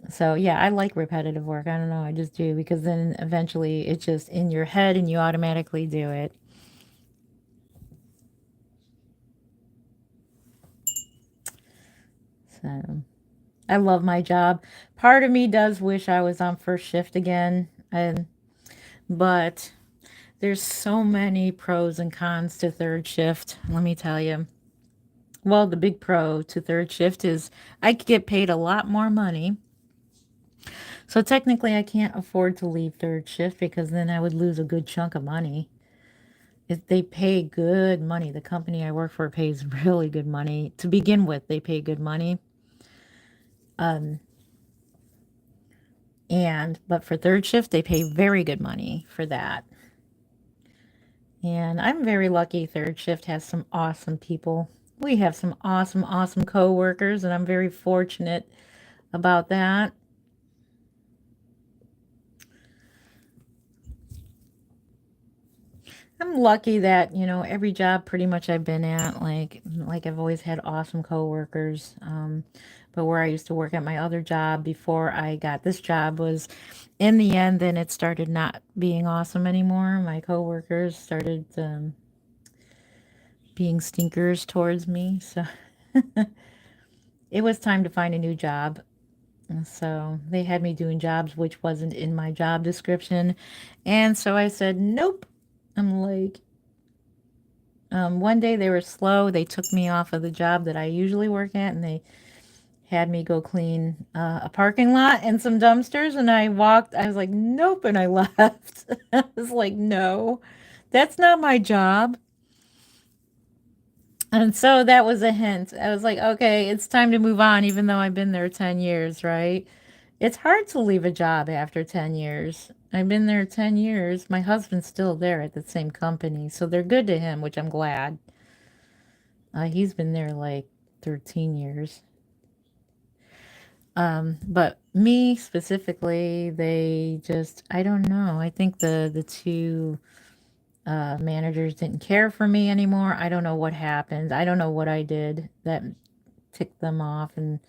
So, yeah, I like repetitive work. I don't know. I just do because then eventually it's just in your head and you automatically do it. So I love my job. Part of me does wish I was on first shift again, but there's so many pros and cons to third shift. Let me tell you. Well, the big pro to third shift is I could get paid a lot more money. So technically, I can't afford to leave third shift because then I would lose a good chunk of money. They pay good money. The company I work for pays really good money. To begin with, they pay good money. But for third shift, they pay very good money for that. And I'm very lucky third shift has some awesome people. We have some awesome, awesome coworkers, and I'm very fortunate about that. I'm lucky that, every job pretty much I've been at, like I've always had awesome coworkers. But where I used to work at my other job before I got this job was in the end, then it started not being awesome anymore. My coworkers started being stinkers towards me. So it was time to find a new job. And so they had me doing jobs which wasn't in my job description. And so I said, nope. I'm like, one day they were slow. They took me off of the job that I usually work at, and they had me go clean a parking lot and some dumpsters. And I was like, nope. And I left. I was like, no, that's not my job. And so that was a hint. I was like, okay, it's time to move on, even though I've been there 10 years, right? It's hard to leave a job after 10 years. I've been there 10 years. My husband's still there at the same company, so they're good to him, which I'm glad. He's been there like 13 years. But me specifically, I don't know. I think the two managers didn't care for me anymore. I don't know what happened. I don't know what I did that ticked them off, and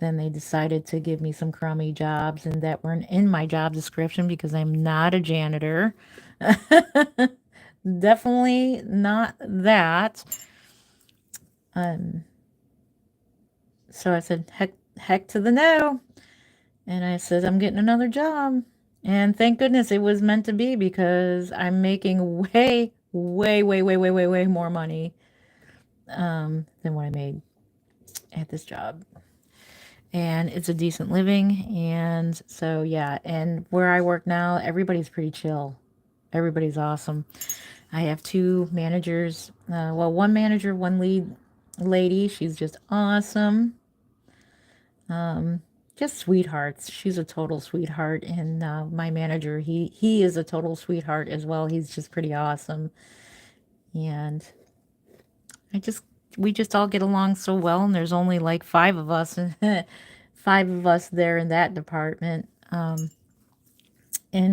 then they decided to give me some crummy jobs and that weren't in my job description because I'm not a janitor. Definitely not that. Um, so I said, heck to the no. And I said, I'm getting another job. And thank goodness it was meant to be because I'm making way, way, way, way, way, way, way more money than what I made at this job. And it's a decent living. And so, yeah. And where I work now, everybody's pretty chill. Everybody's awesome. I have two managers. One manager, one lead lady. She's just awesome. Just sweethearts. She's a total sweetheart. And my manager, he is a total sweetheart as well. He's just pretty awesome. And we just all get along so well. And there's only like five of us, five of us there in that department. And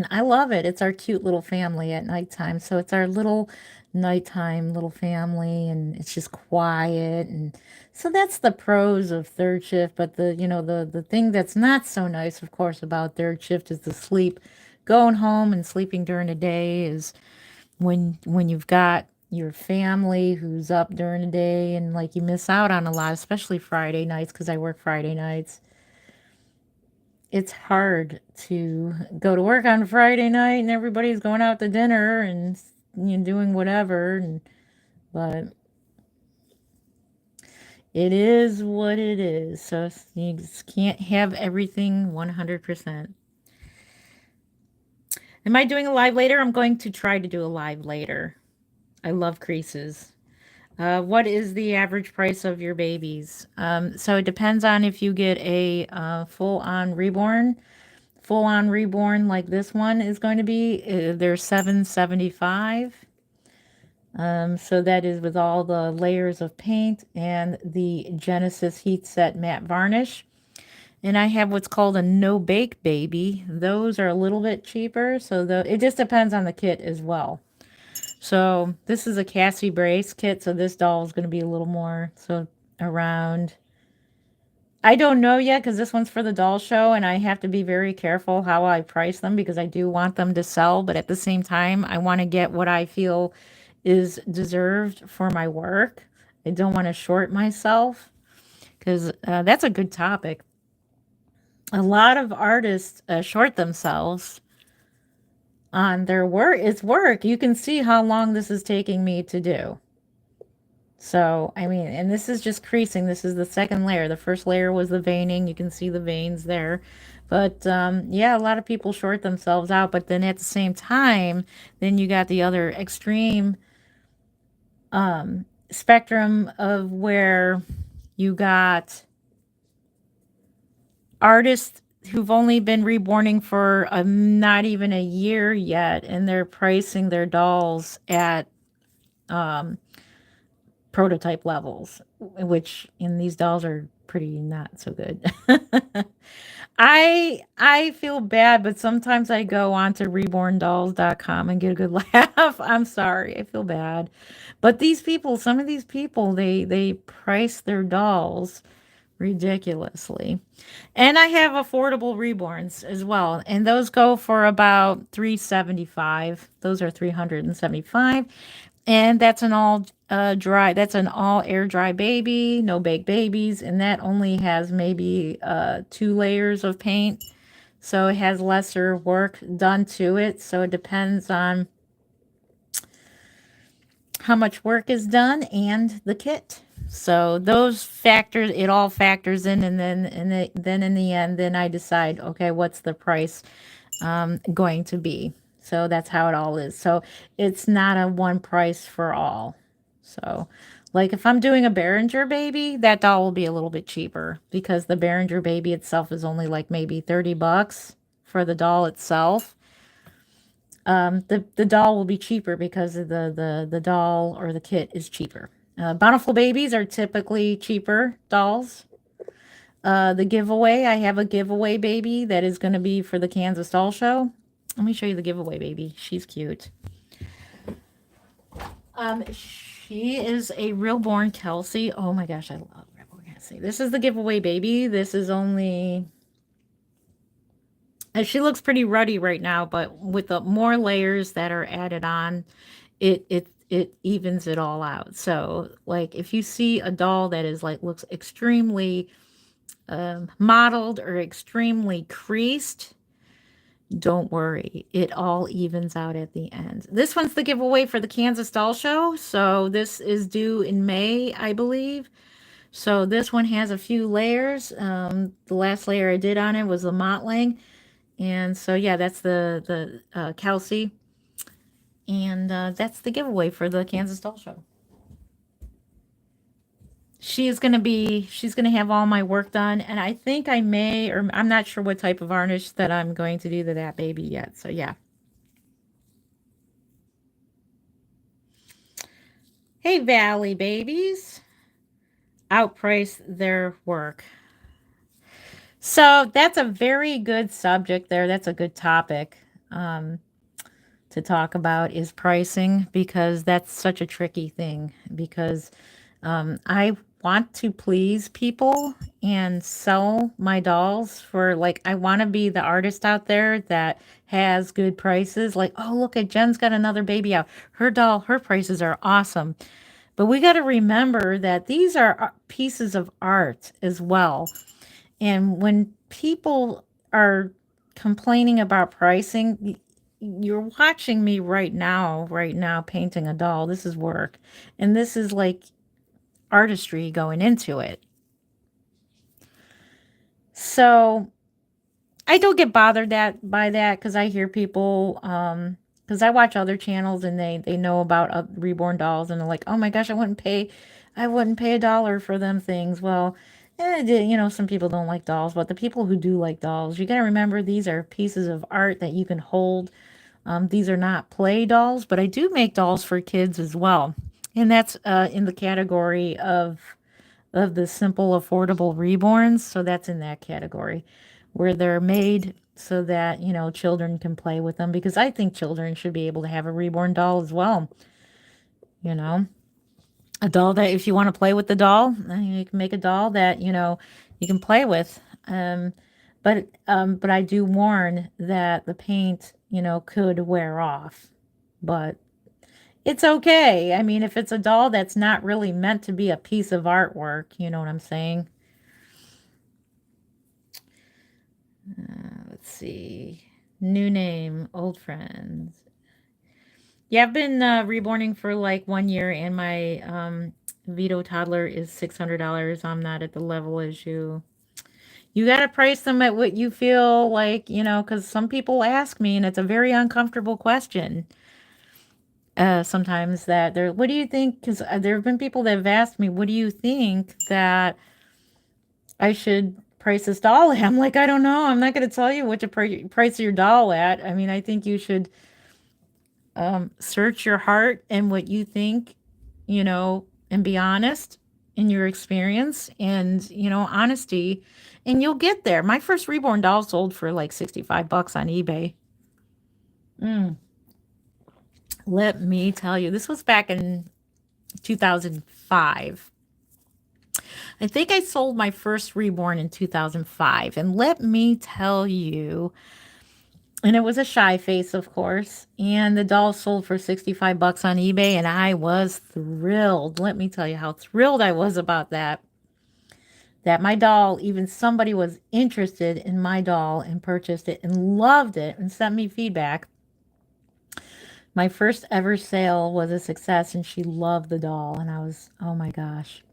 I love it. It's our cute little family at nighttime. So it's our little nighttime little family, and it's just quiet. And so that's the pros of third shift. But the thing that's not so nice, of course, about third shift is the sleep. Going home and sleeping during the day is when you've got your family who's up during the day, and like you miss out on a lot, especially Friday nights, because I work Friday nights. It's hard to go to work on Friday night and everybody's going out to dinner and doing whatever, but it is what it is. So you just can't have everything 100%. Am I doing a live later? I'm going to try to do a live later. I love creases. What is the average price of your babies? So it depends on if you get a full-on reborn. Full-on reborn like this one is going to be. They're $7.75. So that is with all the layers of paint and the Genesis Heat Set Matte Varnish. And I have what's called a no-bake baby. Those are a little bit cheaper. So it just depends on the kit as well. So this is a Cassie Brace kit. So this doll is going to be a little more. So around, I don't know yet because this one's for the doll show. And I have to be very careful how I price them because I do want them to sell. But at the same time, I want to get what I feel is deserved for my work. I don't want to short myself. because that's a good topic. A lot of artists short themselves on their work. It's work. You can see how long this is taking me to do. So, I mean, and this is just creasing. This is the second layer. The first layer was the veining. You can see the veins there. But yeah, a lot of people short themselves out. But then at the same time, then you got the other extreme spectrum of where you got artists who've only been reborning for not even a year yet, and they're pricing their dolls at prototype levels, which in these dolls are pretty not so good. I feel bad, but sometimes I go on to reborndolls.com and get a good laugh. I'm sorry. I feel bad. But these people, some of these people, they price their dolls ridiculously. And I have affordable reborns as well, and those go for about 375. Those are 375, and that's an all dry. That's an all air dry baby, no bake babies, and that only has maybe 2 layers of paint, so it has lesser work done to it. So it depends on how much work is done and the kit. So those factors, it all factors in, and then in the end, then I decide, okay, what's the price going to be. So that's how it all is. So it's not a one price for all. So, like if I'm doing a Behringer baby, that doll will be a little bit cheaper because the Behringer baby itself is only like maybe $30 for the doll itself. The doll will be cheaper because of the doll or the kit is cheaper. Bountiful babies are typically cheaper dolls. The giveaway, I have a giveaway baby that is going to be for the Kansas Doll Show. Let me show you the giveaway baby. She's cute. She is a real born Kelsey. Oh my gosh, I love Rebel Kelsey. This is the giveaway baby. This is only she looks pretty ruddy right now, but with the more layers that are added on, it evens it all out. So like if you see a doll that is like looks extremely modeled or extremely creased, don't worry, it all evens out at the end. This one's the giveaway for the Kansas Doll Show, so this is due in May, I believe. So this one has a few layers. The last layer I did on it was the mottling, and so yeah, that's the Kelsey, and that's the giveaway for the Kansas Doll Show. She's gonna have all my work done, and I think I may, or I'm not sure what type of varnish that I'm going to do to that baby yet. So yeah. Hey, Valley babies, outprice their work. So that's a very good subject there. That's a good topic to talk about is pricing, because that's such a tricky thing, because I want to please people and sell my dolls for, like, I want to be the artist out there that has good prices. Like, oh, look at Jen's got another baby out. Her doll, her prices are awesome. But we got to remember that these are pieces of art as well. And when people are complaining about pricing, you're watching me right now painting a doll. This is work. And this is like artistry going into it. So I don't get bothered by that, because I hear people because I watch other channels and they know about reborn dolls, and they're like, oh my gosh, I wouldn't pay $1 for them things. Well, some people don't like dolls, but the people who do like dolls, you got to remember these are pieces of art that you can hold. These are not play dolls, but I do make dolls for kids as well, and that's in the category of the simple, affordable reborns. So that's in that category where they're made so that, children can play with them, because I think children should be able to have a reborn doll as well. You know, a doll that if you want to play with the doll, you can make a doll that, you can play with. But I do warn that the paint, could wear off. But it's okay. I mean, if it's a doll that's not really meant to be a piece of artwork, you know what I'm saying? Let's see. New name, old friends. Yeah, I've been reborning for like 1 year, and my Vito toddler is $600. I'm not at the level as you. You got to price them at what you feel like, because some people ask me, and it's a very uncomfortable question. Sometimes that they're, what do you think? Because there have been people that have asked me, what do you think that I should price this doll at? I'm like, I don't know. I'm not going to tell you what to price your doll at. I mean, I think you should search your heart and what you think, and be honest in your experience and, honesty, and you'll get there. My first reborn doll sold for like $65 on eBay. Mm. Let me tell you, this was back in 2005. I think I sold my first reborn in 2005. And let me tell you, and it was a shy face, of course. And the doll sold for $65 on eBay. And I was thrilled. Let me tell you how thrilled I was about that. That my doll, even somebody was interested in my doll and purchased it and loved it and sent me feedback. My first ever sale was a success and she loved the doll. And I was, oh my gosh.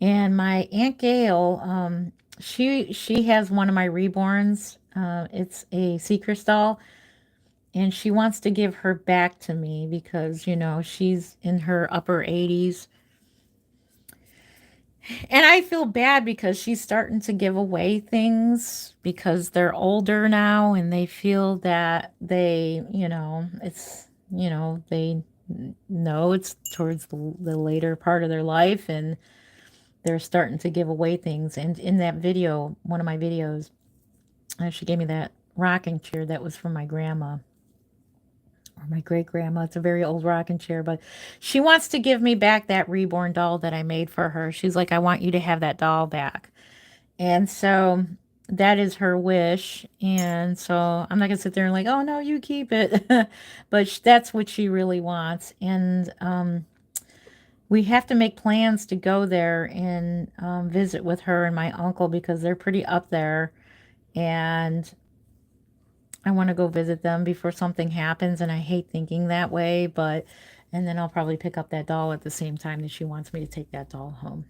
And my Aunt Gail, she has one of my reborns. It's a Seacrest doll, and she wants to give her back to me because she's in her upper 80s, and I feel bad because she's starting to give away things because they're older now, and they feel that they know it's towards the later part of their life, and they're starting to give away things. And in that video, one of my videos, she gave me that rocking chair that was from my grandma or my great grandma. It's a very old rocking chair, but she wants to give me back that reborn doll that I made for her. She's like, I want you to have that doll back. And so that is her wish. And so I'm not going to sit there and like, oh no, you keep it. But that's what she really wants. And we have to make plans to go there and visit with her and my uncle because they're pretty up there. And I want to go visit them before something happens. And I hate thinking that way. And then I'll probably pick up that doll at the same time that she wants me to take that doll home.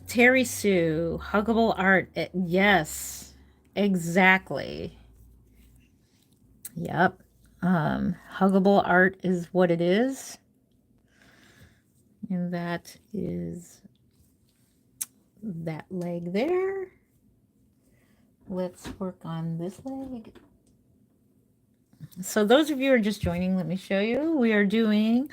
Terry Sue, Huggable Art. Yes, exactly. Yep. Huggable Art is what it is. And that is that leg there. Let's work on this leg. So those of you who are just joining, let me show you. We are doing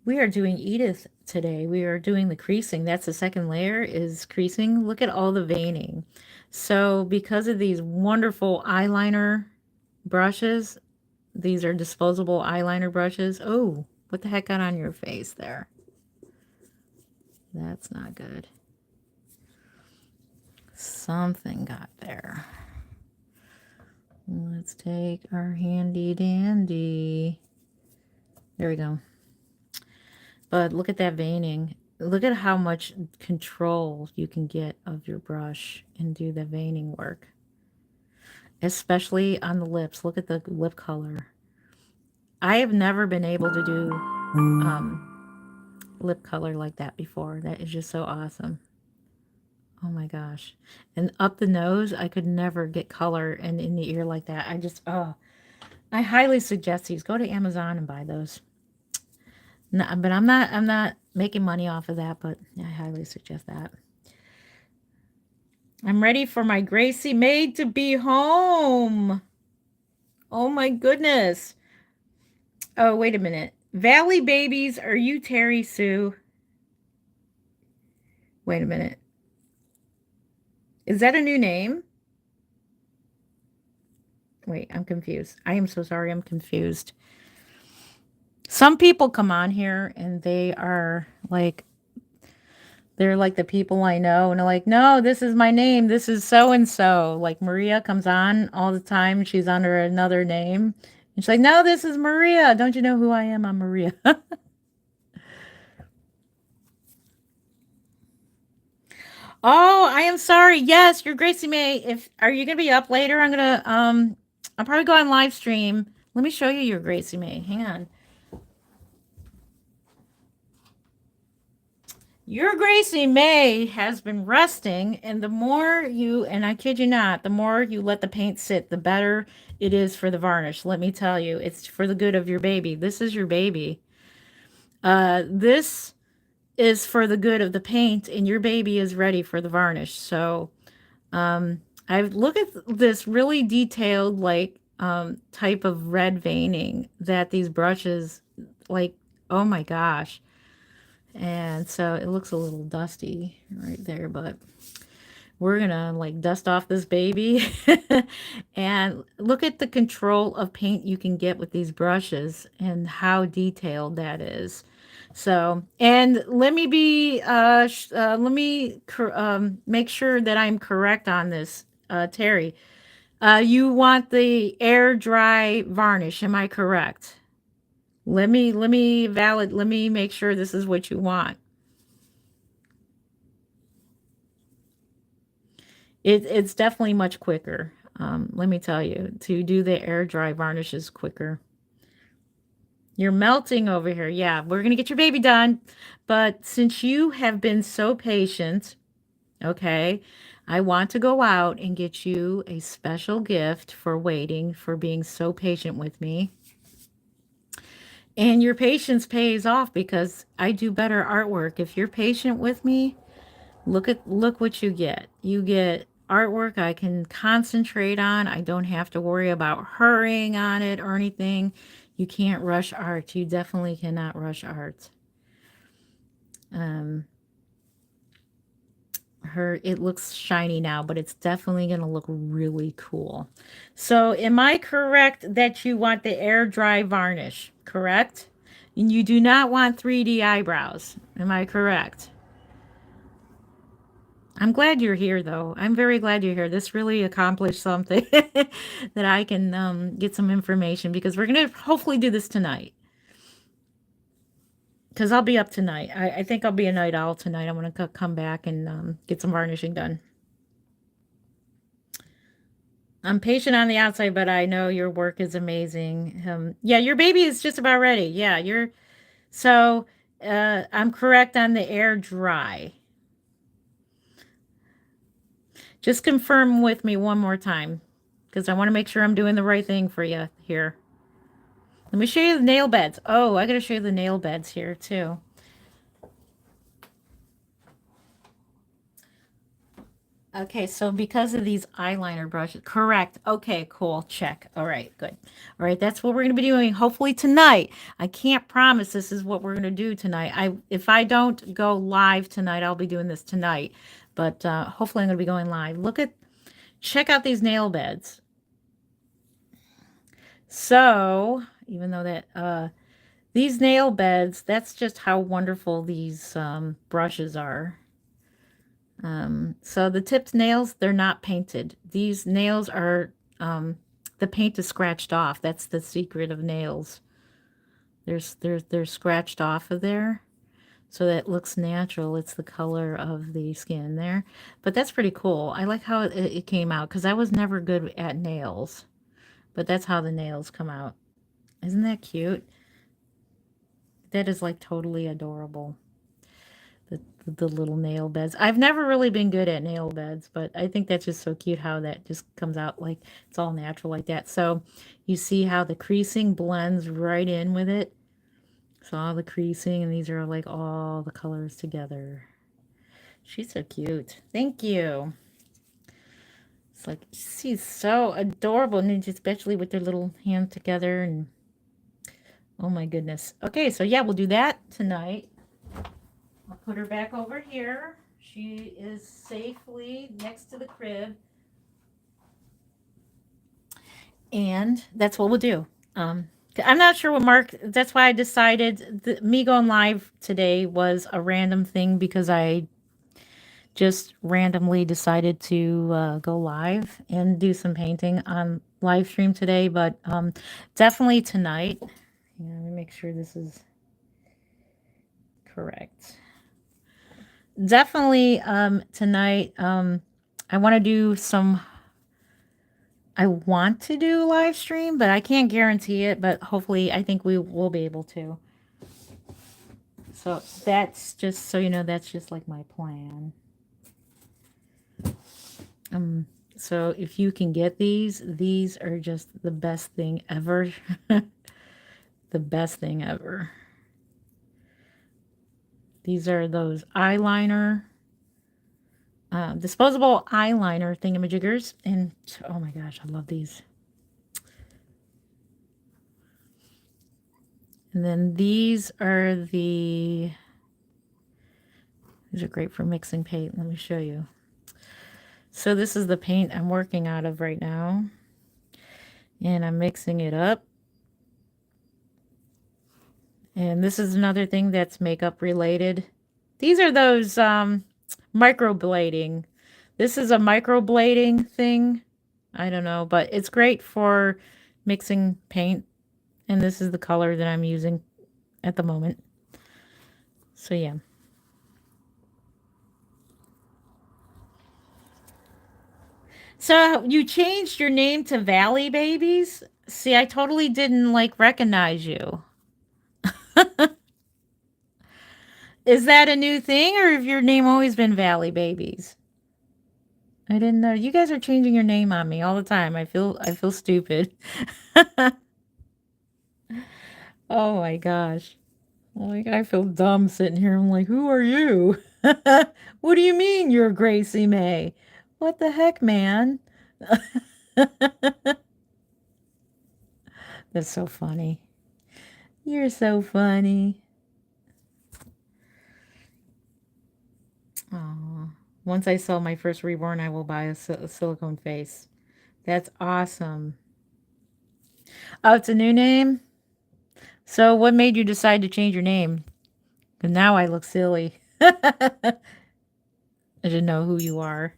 Edith today. We are doing the creasing. That's the second layer is creasing. Look at all the veining. So because of these wonderful eyeliner brushes, these are disposable eyeliner brushes. Oh, what the heck got on your face there? That's not good. Something got there. Let's take our handy dandy. There we go. But look at that veining. Look at how much control you can get of your brush and do the veining work. Especially on the lips. Look at the lip color. I have never been able to do lip color like that before. That is just so awesome. Oh my gosh. And up the nose, I could never get color and in the ear like that. I highly suggest these. Go to Amazon and buy those. No, but I'm not making money off of that, but I highly suggest that. I'm ready for my Gracie maid to be home. Oh my goodness. Oh, wait a minute. Valley Babies, are you Terry Sue? Wait a minute. Is that a new name? Wait, I'm confused. I am so sorry. I'm confused. Some people come on here and they're like the people I know, and they're like, no, this is my name. This is so-and-so. Like Maria comes on all the time. She's under another name. And she's like, no, this is Maria. Don't you know who I am? I'm Maria. Oh, I am sorry. Yes, you're Gracie May. If are you gonna be up later? I'll probably go on live stream. Let me show you your Gracie May. Hang on. Your Gracie May has been resting, and the more you, and I kid you not, the more you let the paint sit, the better it is for the varnish. Let me tell you, it's for the good of your baby. This is your baby. This is for the good of the paint, and your baby is ready for the varnish. So, I look at this really detailed, like, type of red veining that these brushes, like, oh my gosh. And so it looks a little dusty right there, but we're gonna like dust off this baby and look at the control of paint you can get with these brushes and how detailed that is. So, and let me be, make sure that I'm correct on this, Terry. You want the air dry varnish, am I correct? Let me make sure this is what you want. It's definitely much quicker. Let me tell you, to do the air dry varnish is quicker. You're melting over here. Yeah, we're going to get your baby done. But since you have been so patient, okay, I want to go out and get you a special gift for waiting, for being so patient with me. And your patience pays off because I do better artwork. If you're patient with me, look what you get. You get artwork I can concentrate on. I don't have to worry about hurrying on it or anything. You can't rush art. You definitely cannot rush art. Um, it looks shiny now, but it's definitely going to look really cool. So, am I correct that you want the air dry varnish? Correct? And you do not want 3D eyebrows. Am I correct? I'm glad you're here, though. I'm very glad you're here. This really accomplished something that I can get some information because we're going to hopefully do this tonight. Because I'll be up tonight. I think I'll be a night owl tonight. I'm going to come back and get some varnishing done. I'm patient on the outside, but I know your work is amazing. Yeah, your baby is just about ready. Yeah, you're so I'm correct on the air dry. Just confirm with me one more time because I want to make sure I'm doing the right thing for you here. Let me show you the nail beds. Oh, I got to show you the nail beds here too. Okay, so because of these eyeliner brushes, correct. Okay, cool. Check. All right, good. All right, that's what we're going to be doing hopefully tonight. I can't promise this is what we're going to do tonight. If I don't go live tonight, I'll be doing this tonight. But hopefully I'm going to be going live. Check out these nail beds. So, even though that these nail beds, that's just how wonderful these brushes are. So the tipped nails, they're not painted. These nails are, the paint is scratched off. That's the secret of nails. They're scratched off of there. So that looks natural. It's the color of the skin there. But that's pretty cool. I like how it came out because I was never good at nails. But that's how the nails come out. Isn't that cute? That is like totally adorable. The little nail beds. I've never really been good at nail beds, but I think that's just so cute how that just comes out like it's all natural like that. So you see how the creasing blends right in with it. So all the creasing, and these are like all the colors together. She's so cute. Thank you. It's like she's so adorable, and especially with their little hands together. And oh my goodness. Okay, so yeah, we'll do that tonight. I'll put her back over here. She is safely next to the crib. And that's what we'll do. I'm not sure what Mark, that's why I decided that me going live today was a random thing because I just randomly decided to go live and do some painting on live stream today. But definitely tonight. Let me make sure this is correct. definitely tonight I want to do some I want to do live stream, but I can't guarantee it, but hopefully I think we will be able to. So that's just so you know that's just like my plan. Um so if you can get these are just the best thing ever. The best thing ever. These are those eyeliner disposable eyeliner thingamajiggers. And oh my gosh, I love these. And then these are great for mixing paint. Let me show you. So this is the paint I'm working out of right now. And I'm mixing it up. And this is another thing that's makeup related. These are those microblading. This is a microblading thing. I don't know, but it's great for mixing paint. And this is the color that I'm using at the moment. So yeah. So you changed your name to Valley Babies? See, I totally didn't like recognize you. Is that a new thing or have your name always been Valley Babies? I didn't know. You guys are changing your name on me all the time. I feel stupid. Oh my gosh. Like I feel dumb sitting here. I'm like, who are you? What do you mean you're Gracie May? What the heck, man? That's so funny. You're so funny. Aw. Once I sell my first reborn, I will buy a silicone face. That's awesome. Oh, it's a new name? So what made you decide to change your name? 'Cause now I look silly. I should know who you are.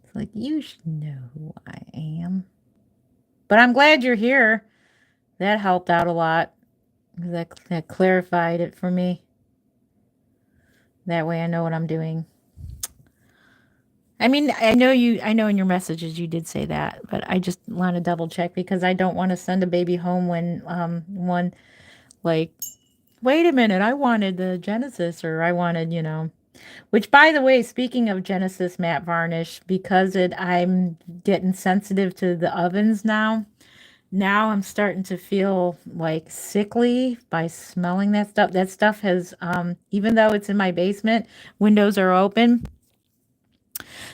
It's like, you should know who I am. But I'm glad you're here. That helped out a lot. That clarified it for me. That way I know what I'm doing. I mean, I know in your messages you did say that, but I just want to double check because I don't want to send a baby home when one like, wait a minute, I wanted the Genesis or I wanted, which by the way, speaking of Genesis matte varnish, because I'm getting sensitive to the ovens now. Now I'm starting to feel like sickly by smelling that stuff. That stuff has, even though it's in my basement, windows are open.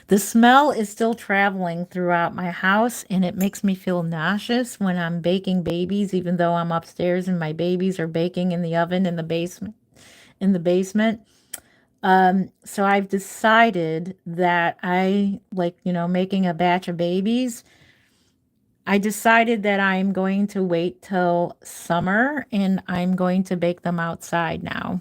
The smell is still traveling throughout my house and it makes me feel nauseous when I'm baking babies, even though I'm upstairs and my babies are baking in the oven in the basement. In the basement. So I've decided that I like, making a batch of babies. I decided that I'm going to wait till summer and I'm going to bake them outside now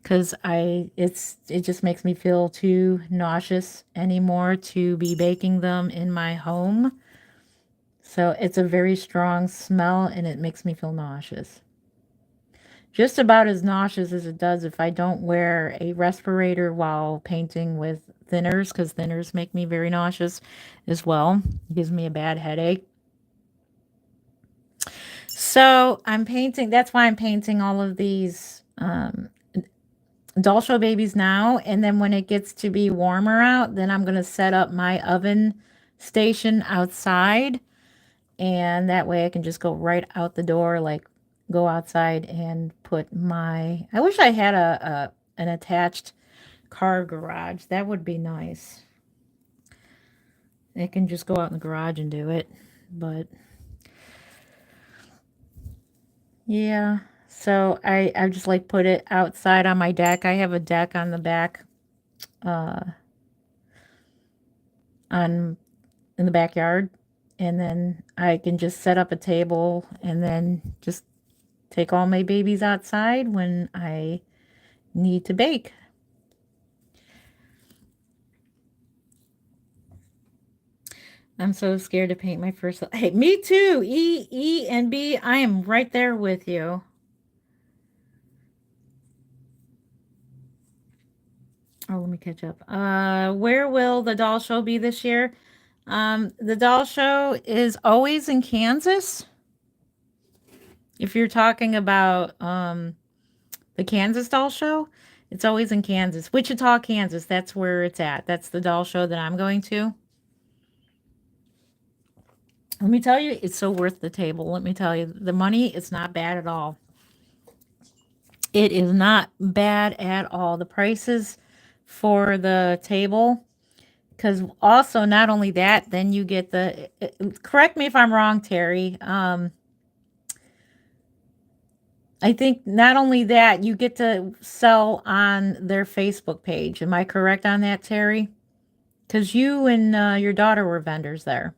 because it just makes me feel too nauseous anymore to be baking them in my home. So it's a very strong smell and it makes me feel nauseous. Just about as nauseous as it does if I don't wear a respirator while painting with thinners, because thinners make me very nauseous as well. It gives me a bad headache. So I'm painting, that's why I'm painting all of these doll show babies now. And then when it gets to be warmer out, then I'm going to set up my oven station outside. And that way I can just go right out the door, like go outside and put my, I wish I had an attached car garage. That would be nice. I can just go out in the garage and do it. But yeah. So I just like put it outside on my deck. I have a deck on the back on in the backyard. And then I can just set up a table and then just take all my babies outside when I need to bake. I'm so scared to paint my first. Hey, me too. E and B. I am right there with you. Oh, let me catch up. Where will the doll show be this year? The doll show is always in Kansas. If you're talking about the Kansas doll show, it's always in Kansas. Wichita, Kansas. That's where it's at. That's the doll show that I'm going to. Let me tell you, it's so worth the table. Let me tell you, the money is not bad at all. It is not bad at all. The prices for the table, because also not only that, then you get the. Correct me if I'm wrong, Terry. I think not only that, you get to sell on their Facebook page. Am I correct on that, Terry? Because you and your daughter were vendors there.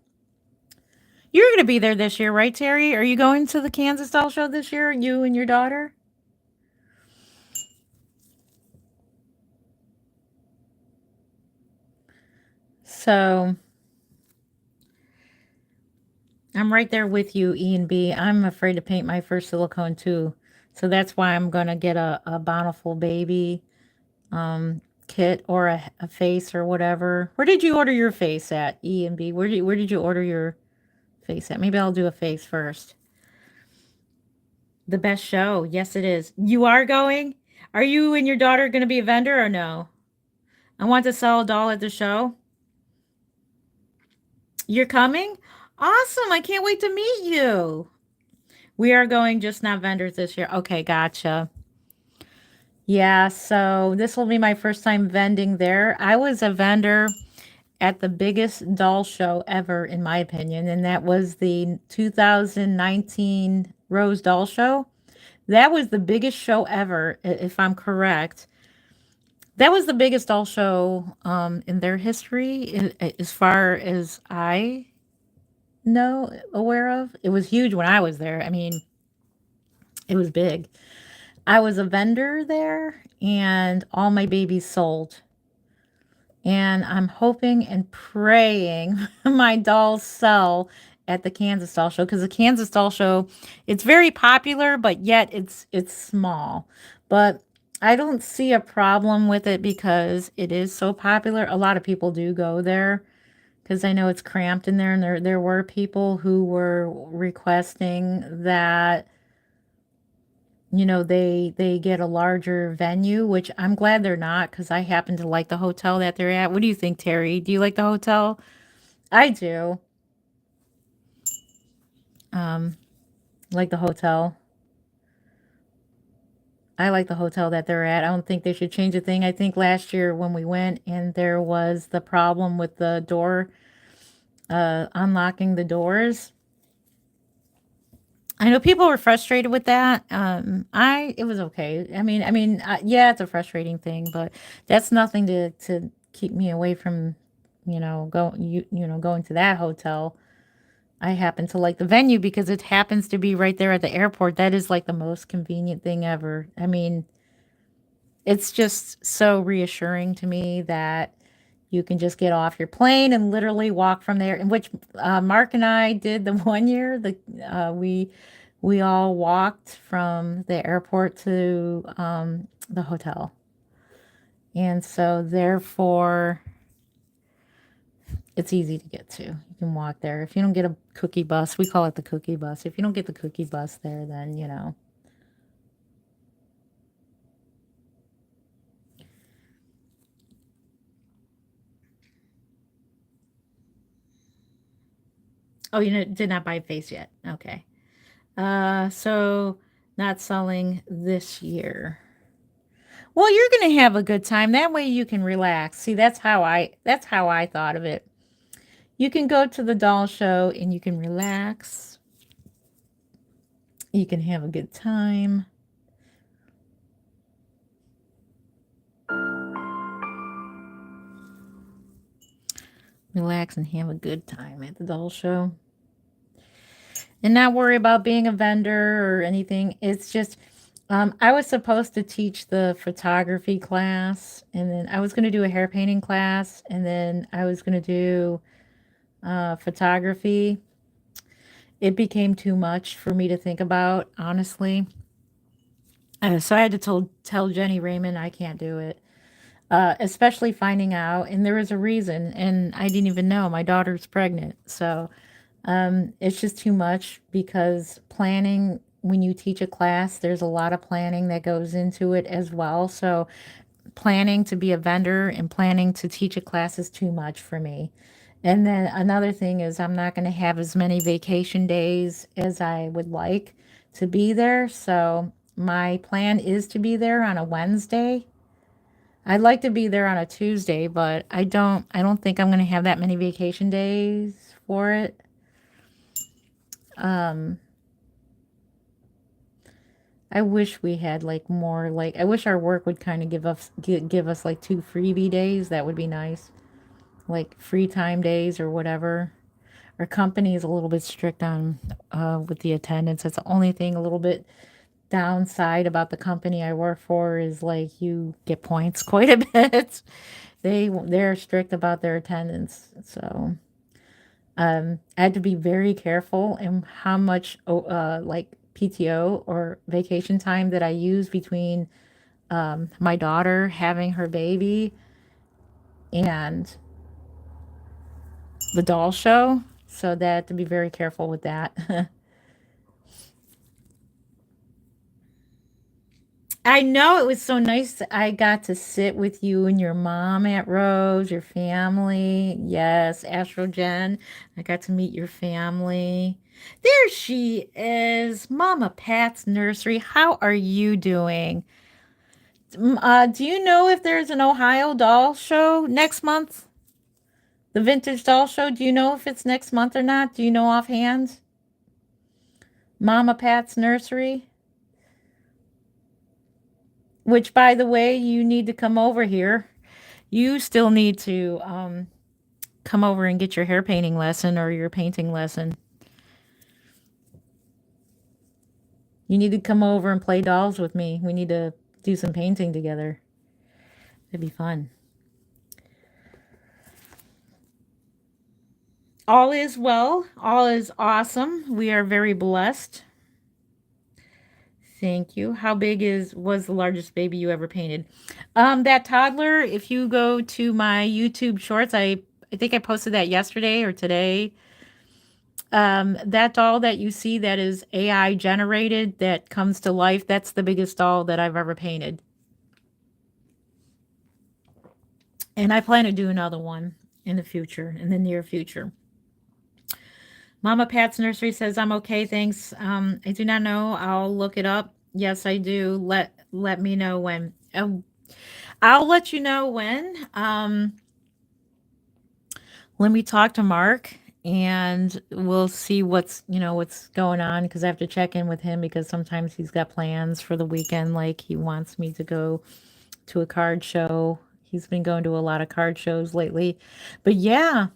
You're going to be there this year, right, Terry? Are you going to the Kansas Doll Show this year, you and your daughter? So I'm right there with you, E and B. I'm afraid to paint my first silicone too. So that's why I'm going to get a Bountiful Baby kit or a face or whatever. Where did you order your face at, E and B? Where did you order your face at? Maybe I'll do a face first. The best show. Yes, it is. You are going? Are you and your daughter going to be a vendor or no? I want to sell a doll at the show. You're coming? Awesome. I can't wait to meet you. We are going, just not vendors this year. Okay, gotcha. Yeah, so this will be my first time vending there. I was a vendor at the biggest doll show ever, in my opinion, and that was the 2019 Rose Doll Show. That was the biggest show ever, if I'm correct. That was the biggest doll show in their history, as far as I know, aware of. It was huge when I was there. I mean, it was big. I was a vendor there, and all my babies sold. And I'm hoping and praying my dolls sell at the Kansas Doll Show, because the Kansas Doll Show, it's very popular, but yet it's small. But I don't see a problem with it because it is so popular. A lot of people do go there because I know it's cramped in there, and there were people who were requesting that they get a larger venue, which I'm glad they're not, because I happen to like the hotel that they're at. What do you think, Terry? Do you like the hotel? I do. Um, like the hotel. I like the hotel that they're at. I don't think they should change a thing. I think last year when we went and there was the problem with the door, unlocking the doors. I know people were frustrated with that. It was okay. Yeah, it's a frustrating thing, but that's nothing to keep me away from, going to that hotel. I happen to like the venue because it happens to be right there at the airport. That is like the most convenient thing ever. I mean, it's just so reassuring to me that you can just get off your plane and literally walk from there. In which Mark and I did the one year. We all walked from the airport to the hotel, and so therefore it's easy to get to. You can walk there. If you don't get a cookie bus, we call it the cookie bus. If you don't get the cookie bus there, then Oh, did not buy a face yet. Okay. So not selling this year. Well, you're going to have a good time. That way you can relax. See, that's how I thought of it. You can go to the doll show and you can relax. You can have a good time. Relax and have a good time at the doll show. And not worry about being a vendor or anything. It's just I was supposed to teach the photography class, and then I was going to do a hair painting class, and then I was going to do photography. It became too much for me to think about, honestly. So I had to tell Jenny Raymond I can't do it. especially finding out, and there is a reason, and I didn't even know my daughter's pregnant. So it's just too much because planning, when you teach a class, there's a lot of planning that goes into it as well. So planning to be a vendor and planning to teach a class is too much for me. And then another thing is I'm not going to have as many vacation days as I would like to be there. So my plan is to be there on a Wednesday. I'd like to be there on a Tuesday, but I don't think I'm going to have that many vacation days for it. Um I wish we had like more, like I wish our work would kind of give us like 2 freebie days. That would be nice. Like free time days or whatever. Our company is a little bit strict on with the attendance. That's the only thing a little bit downside about the company I work for is like you get points quite a bit. They're strict about their attendance. So I had to be very careful in how much like PTO or vacation time that I use between my daughter having her baby and the doll show. So that to be very careful with that. I know it was so nice. I got to sit with you and your mom at Rose, your family. Yes, Astrogen. I got to meet your family. There she is, Mama Pat's nursery. How are you doing? Do you know if there's an Ohio doll show next month? The vintage doll show. Do you know if it's next month or not? Do you know offhand? Mama Pat's nursery. Which, by the way, you need to come over here. You still need to come over and get your hair painting lesson or your painting lesson. You need to come over and play dolls with me. We need to do some painting together. It'd be fun. All is well. All is awesome. We are very blessed. Thank you. How big was the largest baby you ever painted? That toddler, if you go to my YouTube shorts, I think I posted that yesterday or today. That doll that you see that is AI generated that comes to life, that's the biggest doll that I've ever painted. And I plan to do another one in the future, in the near future. Mama Pat's Nursery says, I'm okay, thanks. I do not know. I'll look it up. Yes, I do. Let me know when. I'll let you know when. Let me talk to Mark and we'll see what's going on because I have to check in with him because sometimes he's got plans for the weekend. Like he wants me to go to a card show. He's been going to a lot of card shows lately. But yeah,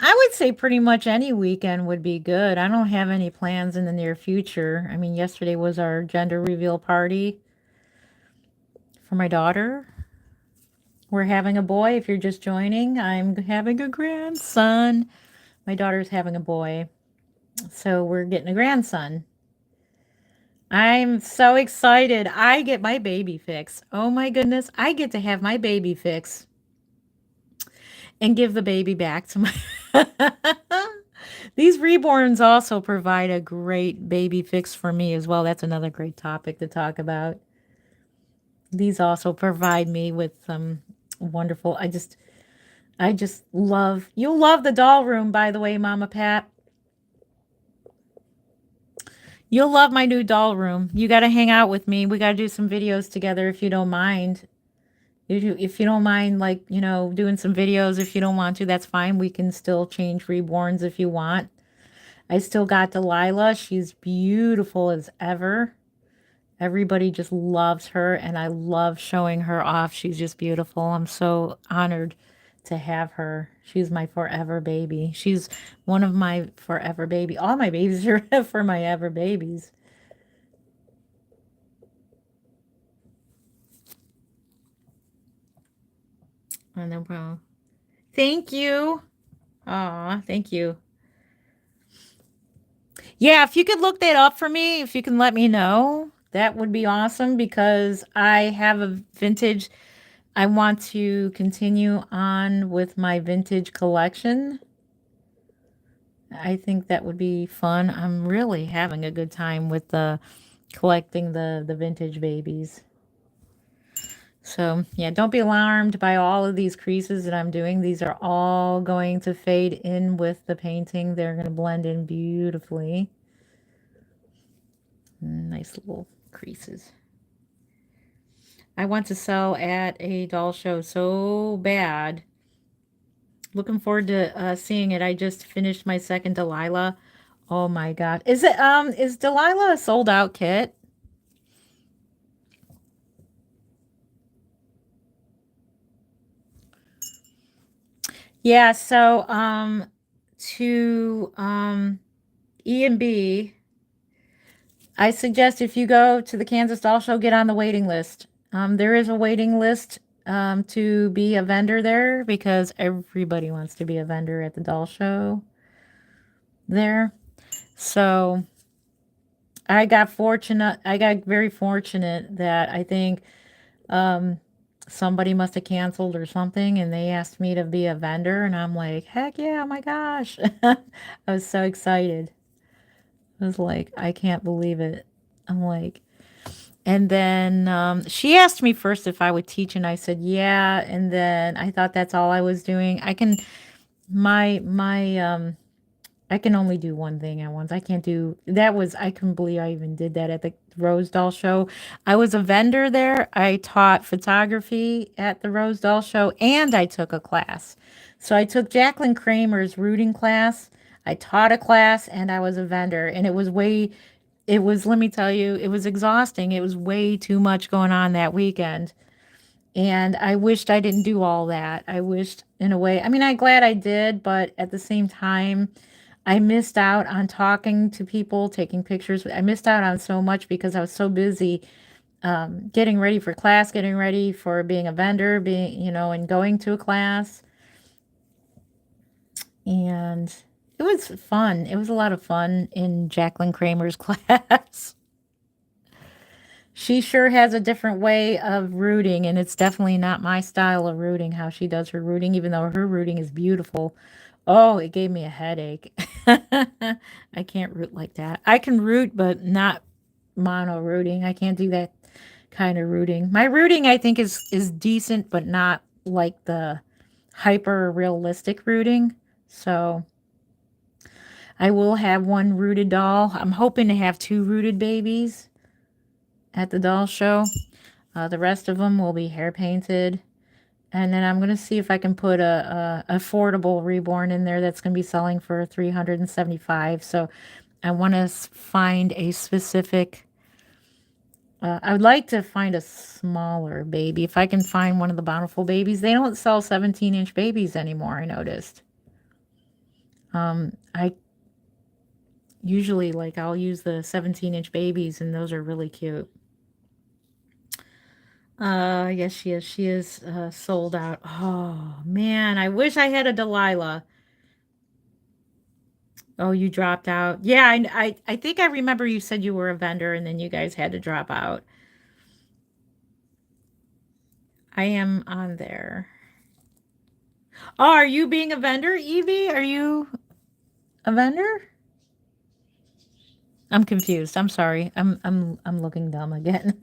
I would say pretty much any weekend would be good. I don't have any plans in the near future. I mean, yesterday was our gender reveal party for my daughter. We're having a boy. If you're just joining, I'm having a grandson. My daughter's having a boy. So we're getting a grandson. I'm so excited. I get my baby fix. Oh my goodness. I get to have my baby fix and give the baby back to my. These reborns also provide a great baby fix for me as well. That's another great topic to talk about. These also provide me with some wonderful. I just love. You'll love the doll room, by the way, Mama Pat. You'll love my new doll room. You got to hang out with me. We got to do some videos together if you don't mind. If you don't mind, like, doing some videos, if you don't want to, that's fine. We can still change reborns if you want. I still got Delilah. She's beautiful as ever. Everybody just loves her, and I love showing her off. She's just beautiful. I'm so honored to have her. She's my forever baby. She's one of my forever baby. All my babies are for my ever babies. And then, well, thank you. Aw, thank you. Yeah, if you could look that up for me, if you can let me know, that would be awesome because I have a vintage I want to continue on with my vintage collection. I think that would be fun. I'm really having a good time with the collecting the vintage babies. So, yeah, don't be alarmed by all of these creases that I'm doing. These are all going to fade in with the painting. They're going to blend in beautifully. Nice little creases. I want to sell at a doll show so bad. Looking forward to seeing it. I just finished my second Delilah. Oh my god. Is Delilah a sold out kit? Yeah, so to E&B, I suggest if you go to the Kansas Doll Show, get on the waiting list. There is a waiting list to be a vendor there because everybody wants to be a vendor at the doll show there. So I got fortunate. I got very fortunate that I think um, somebody must have canceled or something, and they asked me to be a vendor, and I'm like, heck yeah, oh my gosh. I was so excited. I was like, I can't believe it. I'm like, and then she asked me first if I would teach, and I said yeah. And then I thought that's all I was doing. My I can only do one thing at once. I can't do that. I couldn't believe I even did that at the Rose Doll Show. I was a vendor there. I taught photography at the Rose Doll Show, and I took a class. So I took Jacqueline Kramer's rooting class. I taught a class, and I was a vendor. And let me tell you, it was exhausting. It was way too much going on that weekend. And I wished I didn't do all that. I wished, in a way, I mean, I'm glad I did, but at the same time, I missed out on talking to people, taking pictures. I missed out on so much because I was so busy getting ready for class, getting ready for being a vendor, and going to a class. And it was fun. It was a lot of fun in Jacqueline Kramer's class. She sure has a different way of rooting, and it's definitely not my style of rooting, how she does her rooting, even though her rooting is beautiful. Oh, it gave me a headache. I can't root like that. I can root, but not mono rooting. I can't do that kind of rooting. My rooting, I think, is decent, but not like the hyper realistic rooting. So I will have one rooted doll. I'm hoping to have two rooted babies at the doll show. The rest of them will be hair painted. And then I'm going to see if I can put a affordable reborn in there that's going to be selling for 375. So I want to find a specific. I would like to find a smaller baby. If I can find one of the Bountiful babies, they don't sell 17-inch babies anymore. I noticed. I usually I'll use the 17-inch babies, and those are really cute. Yes, she is. She is sold out. Oh man, I wish I had a Delilah. Oh, you dropped out. Yeah, I think I remember you said you were a vendor and then you guys had to drop out. I am on there. Oh, are you being a vendor, Evie? Are you a vendor? I'm confused. I'm sorry. I'm looking dumb again.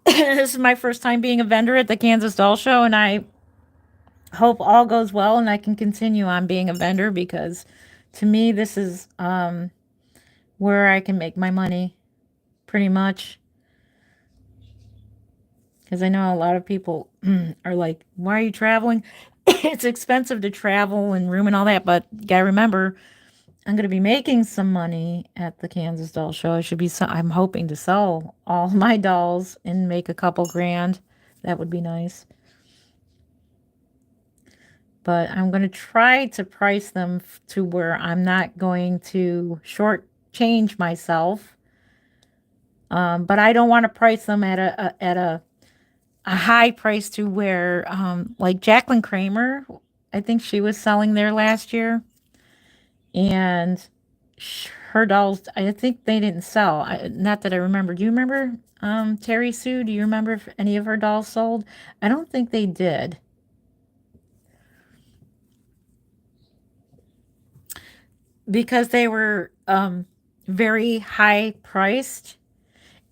This is my first time being a vendor at the Kansas Doll Show, and I hope all goes well and I can continue on being a vendor because to me this is where I can make my money pretty much. Because I know a lot of people are like, why are you traveling? It's expensive to travel and room and all that, but you gotta remember, I'm gonna be making some money at the Kansas Doll Show. I'm hoping to sell all my dolls and make a couple grand. That would be nice. But I'm going to try to price them to where I'm not going to shortchange myself. But I don't want to price them at a high price to where like Jacqueline Kramer, I think she was selling there last year, and her dolls, I think they didn't sell. Not that I remember. Do you remember, Terry Sue? Do you remember if any of her dolls sold? I don't think they did. Because they were very high priced,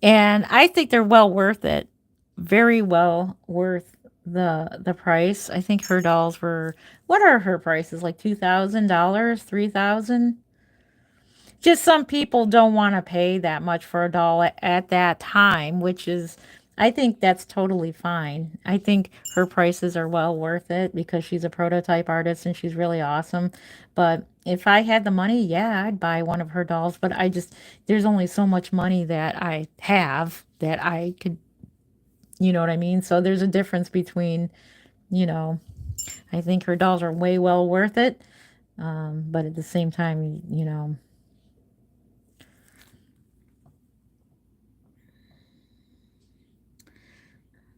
and I think they're well worth it. Very well worth the price. I think her dolls were, what are her prices? Like $2,000, 3,000? Just some people don't want to pay that much for a doll at that time, which is, I think that's totally fine. I think her prices are well worth it because she's a prototype artist and she's really awesome. But if I had the money, yeah, I'd buy one of her dolls. But I just, there's only so much money that I have that I could, you know what I mean? So there's a difference between, you know, I think her dolls are way well worth it. But at the same time, you know,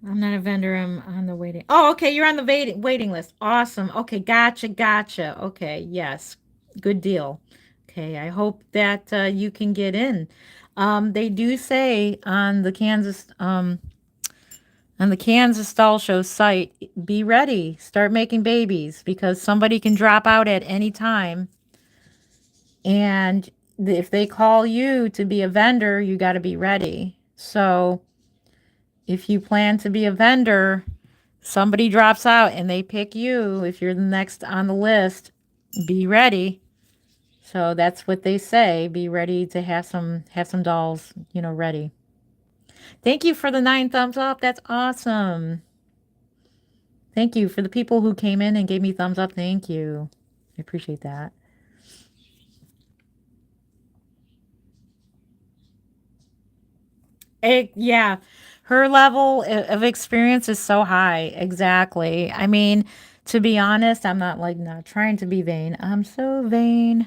I'm not a vendor. I'm on the waiting. Oh, okay. You're on the waiting list. Awesome. Okay. Gotcha. Gotcha. Okay. Yes. Good deal. Okay. I hope that you can get in. They do say on the Kansas Doll Show site, be ready. Start making babies because somebody can drop out at any time. And if they call you to be a vendor, you got to be ready. So if you plan to be a vendor, somebody drops out and they pick you, if you're the next on the list, be ready. So that's what they say. Be ready to have some dolls, you know, ready. Thank you for the 9 thumbs up. That's awesome. Thank you for the people who came in and gave me thumbs up. Thank you. I appreciate that. Yeah, her level of experience is so high. Exactly. I mean, to be honest, I'm not like not trying to be vain. I'm so vain.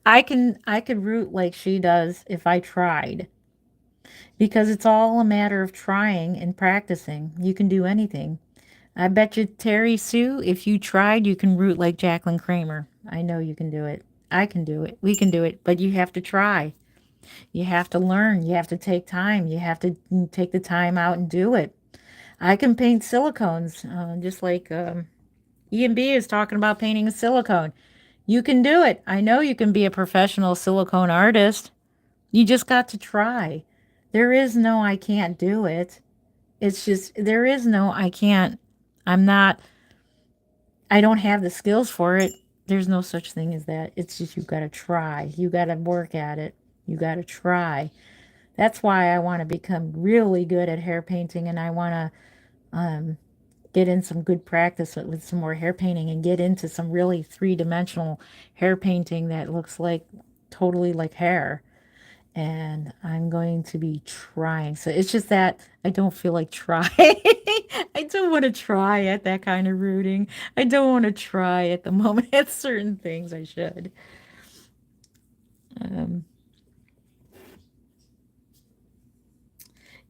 I could root like she does if I tried. Because it's all a matter of trying and practicing. You can do anything. I bet you, Terry Sue, if you tried, you can root like Jacqueline Kramer. I know you can do it. I can do it. We can do it. But you have to try. You have to learn. You have to take time. You have to take the time out and do it. I can paint silicones, just like E&B is talking about painting a silicone. You can do it. I know you can be a professional silicone artist. You just got to try. There is no I can't do it. It's just there is no I can't. I'm not I don't have the skills for it. There's no such thing as that. It's just you got to try. You got to work at it. You got to try. That's why I want to become really good at hair painting and I want to get in some good practice with some more hair painting and get into some really three-dimensional hair painting that looks like totally like hair. And I'm going to be trying. So it's just that I don't feel like trying. I don't want to try at that kind of rooting. I don't want to try at the moment at certain things I should. Um,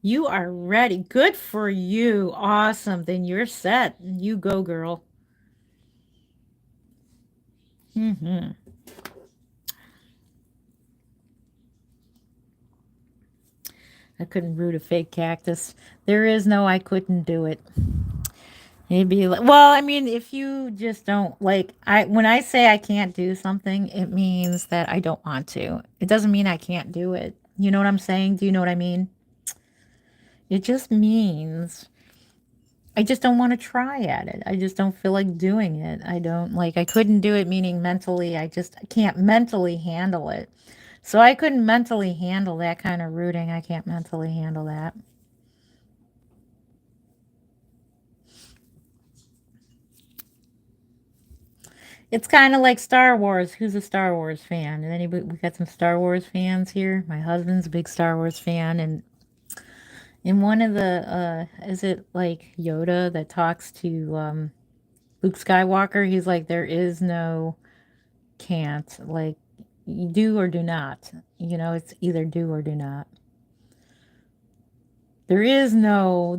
you are ready. Good for you. Awesome. Then you're set. You go, girl. Hmm. I couldn't root a fake cactus. There is no I couldn't do it. Maybe like, well, I mean, if you just don't like I when I say I can't do something, it means that I don't want to. It doesn't mean I can't do it. You know what I'm saying? Do you know what I mean? It just means I just don't want to try at it. I just don't feel like doing it. I don't like I couldn't do it meaning mentally I can't mentally handle it. So I couldn't mentally handle that kind of rooting. I can't mentally handle that. It's kind of like Star Wars. Who's a Star Wars fan? And anybody, we got some Star Wars fans here. My husband's a big Star Wars fan, and in one of the, is it like Yoda that talks to Luke Skywalker? He's like, there is no can't. Like, you do or do not. You know, it's either do or do not. There is no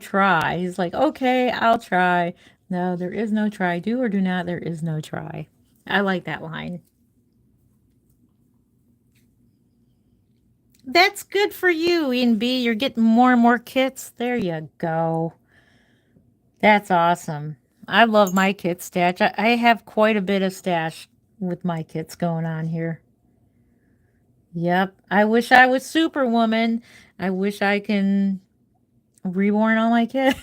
try. He's like, okay, I'll try. No, there is no try. Do or do not. There is no try. I like that line. That's good for you, Ian B. You're getting more and more kits. There you go. That's awesome. I love my kit stash. I have quite a bit of stash with my kits going on here. Yep. I wish I was Superwoman. I wish I can reborn all my kids.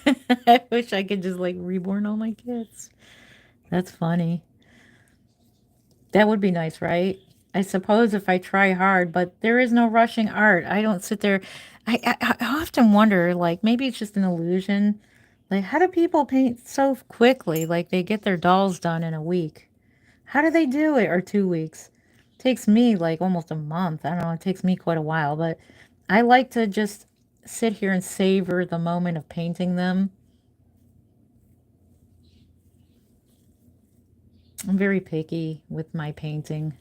I wish I could just like reborn all my kids. That's funny. That would be nice, right? I suppose if I try hard, but there is no rushing art. I don't sit there. I often wonder, like, maybe it's just an illusion. Like, how do people paint so quickly? Like, they get their dolls done in a week. How do they do it? Or 2 weeks? Takes me like almost a month. I don't know. It takes me quite a while, but I like to just sit here and savor the moment of painting them. I'm very picky with my painting.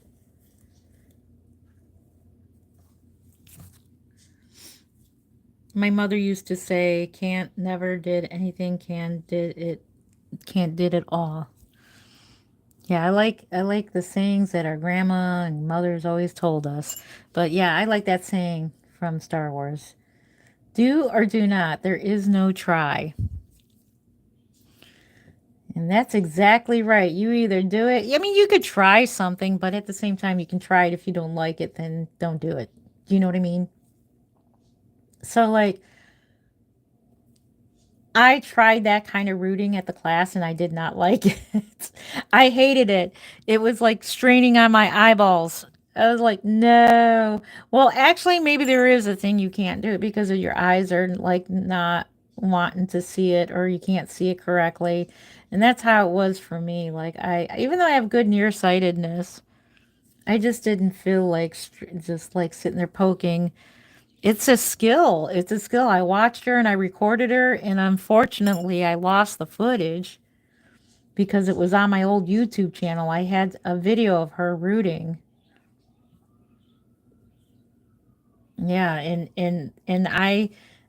My mother used to say, "Can't never did anything, can't did it all." Yeah, I like the sayings that our grandma and mothers always told us. But yeah, I like that saying from Star Wars. Do or do not. There is no try. And that's exactly right. You either do it. I mean, you could try something, but at the same time, you can try it. If you don't like it, then don't do it. Do you know what I mean? So, like, I tried that kind of rooting at the class and I did not like it. I hated it. It was like straining on my eyeballs. I was like, no. Well, actually, maybe there is a thing you can't do it because of your eyes are like not wanting to see it or you can't see it correctly. And that's how it was for me. Like, even though I have good nearsightedness, I just didn't feel like just like sitting there poking. It's a skill. It's a skill. I watched her and I recorded her, and unfortunately, I lost the footage because it was on my old YouTube channel. I had a video of her rooting. Yeah, and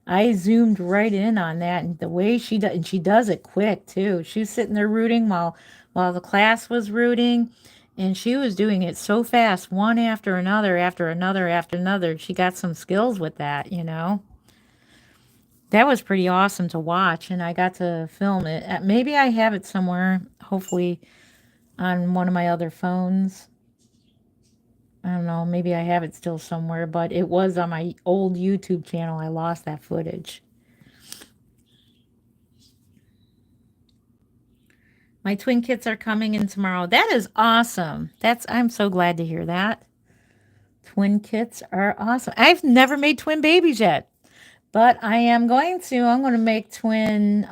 I zoomed right in on that, and the way she does, and she does it quick too. She was sitting there rooting while the class was rooting, and she was doing it so fast, one after another, after another, after another. She got some skills with that. That was pretty awesome to watch, and I got to film it. Maybe I have it somewhere, hopefully on one of my other phones. I don't know, maybe I have it still somewhere, but it was on my old YouTube channel. I lost that footage. My twin kits are coming in tomorrow. That is awesome. I'm so glad to hear that. Twin kits are awesome. I've never made twin babies yet, but I am going to. I'm going to make twin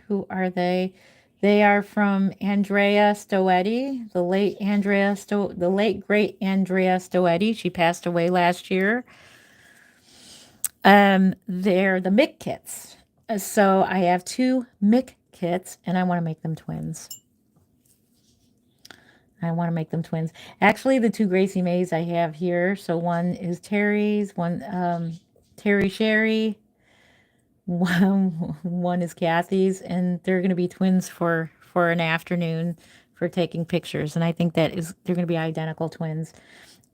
who are they? They are from Andrea Stoetti, the late great Andrea Stoetti. She passed away last year. They're the Mick kits. So I have two Mick kits, and I want to make them twins. I want to make them twins. Actually, the two Gracie Mays I have here. So one is Terry's, one Terry Sherry, one is Kathy's, and they're going to be twins for an afternoon for taking pictures. And I think they're going to be identical twins,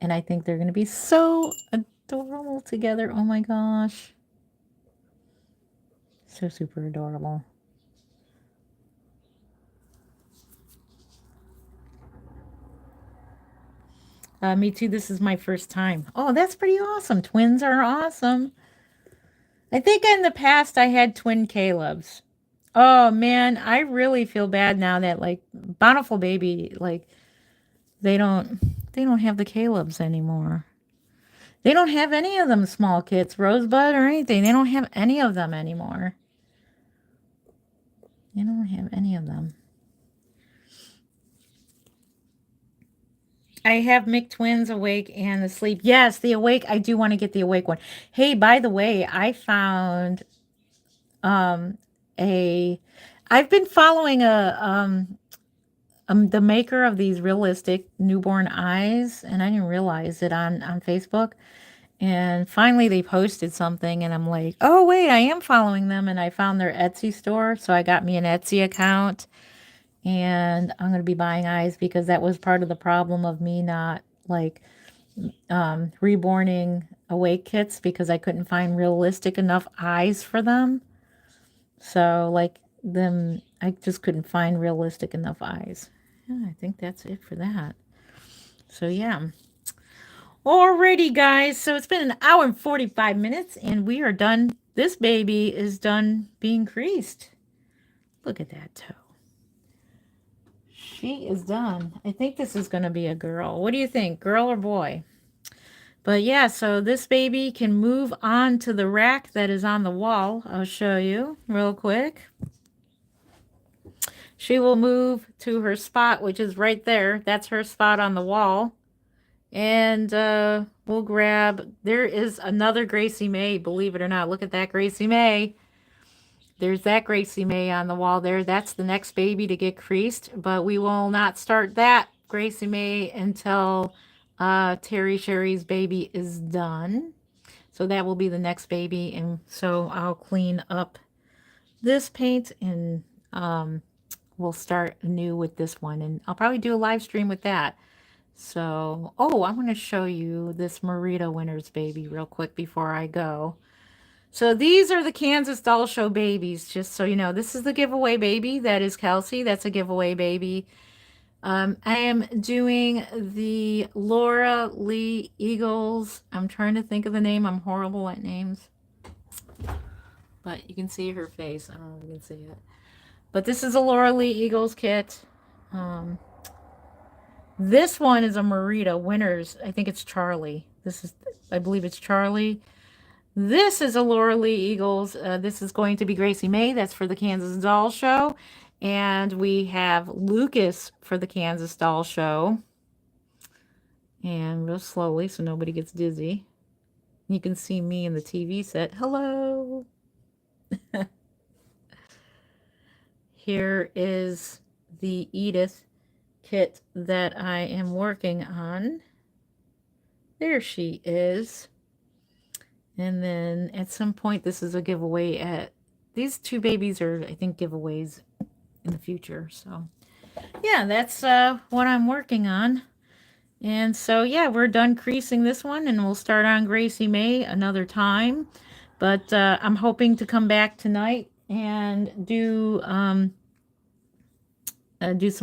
and I think they're going to be so adorable together. Oh my gosh, so super adorable. Me too. This is my first time. Oh, that's pretty awesome. Twins are awesome. I think in the past I had twin Caleb's. Oh man, I really feel bad now that like Bountiful Baby, like they don't they don't have the Caleb's anymore. They don't have any of them small kits, Rosebud or anything. They don't have any of them anymore. They don't have any of them. I have McTwins awake and asleep. Yes, the awake. I do want to get the awake one. Hey, by the way, I found um a I've been following the maker of these realistic newborn eyes, and I didn't realize it on Facebook. And finally, they posted something, and I'm like, oh, wait, I am following them. And I found their Etsy store. So I got me an Etsy account, and I'm going to be buying eyes because that was part of the problem of me not like reborning away kits because I couldn't find realistic enough eyes for them. So like them, I just couldn't find realistic enough eyes. Yeah, I think that's it for that. So yeah. Alrighty, guys. So it's been an hour and 45 minutes, and we are done. This baby is done being creased. Look at that toe. She is done. I think this is going to be a girl. What do you think, girl or boy? But yeah, so this baby can move on to the rack that is on the wall. I'll show you real quick. She will move to her spot, which is right there. That's her spot on the wall. And we'll grab, there is another Gracie May, believe it or not. Look at that Gracie May. There's that Gracie May on the wall there. That's the next baby to get creased, but we will not start that Gracie May until Terry Sherry's baby is done. So that will be the next baby. And so I'll clean up this paint and we'll start anew with this one. And I'll probably do a live stream with that. So, oh, I'm going to show you this Marita Winters baby real quick before I go. So these are the Kansas Doll Show babies, just so you know. This is the giveaway baby. That is Kelsey. That's a giveaway baby. I am doing the Laura Lee Eagles. I'm trying to think of the name. I'm horrible at names. But you can see her face. I don't know if you can see it. But this is a Laura Lee Eagles kit. This one is a Marita Winters. I think it's Charlie. I believe it's Charlie. This is a Laura Lee Eagles. This is going to be Gracie May. That's for the Kansas Doll Show. And we have Lucas for the Kansas Doll Show. And real slowly so nobody gets dizzy. You can see me in the TV set. Hello. Here is the Edith kit that I am working on. There she is. And then at some point, this is a giveaway at, these two babies are, I think, giveaways in the future. So yeah, that's what I'm working on. And so, yeah, we're done creasing this one and we'll start on Gracie May another time. But I'm hoping to come back tonight and do some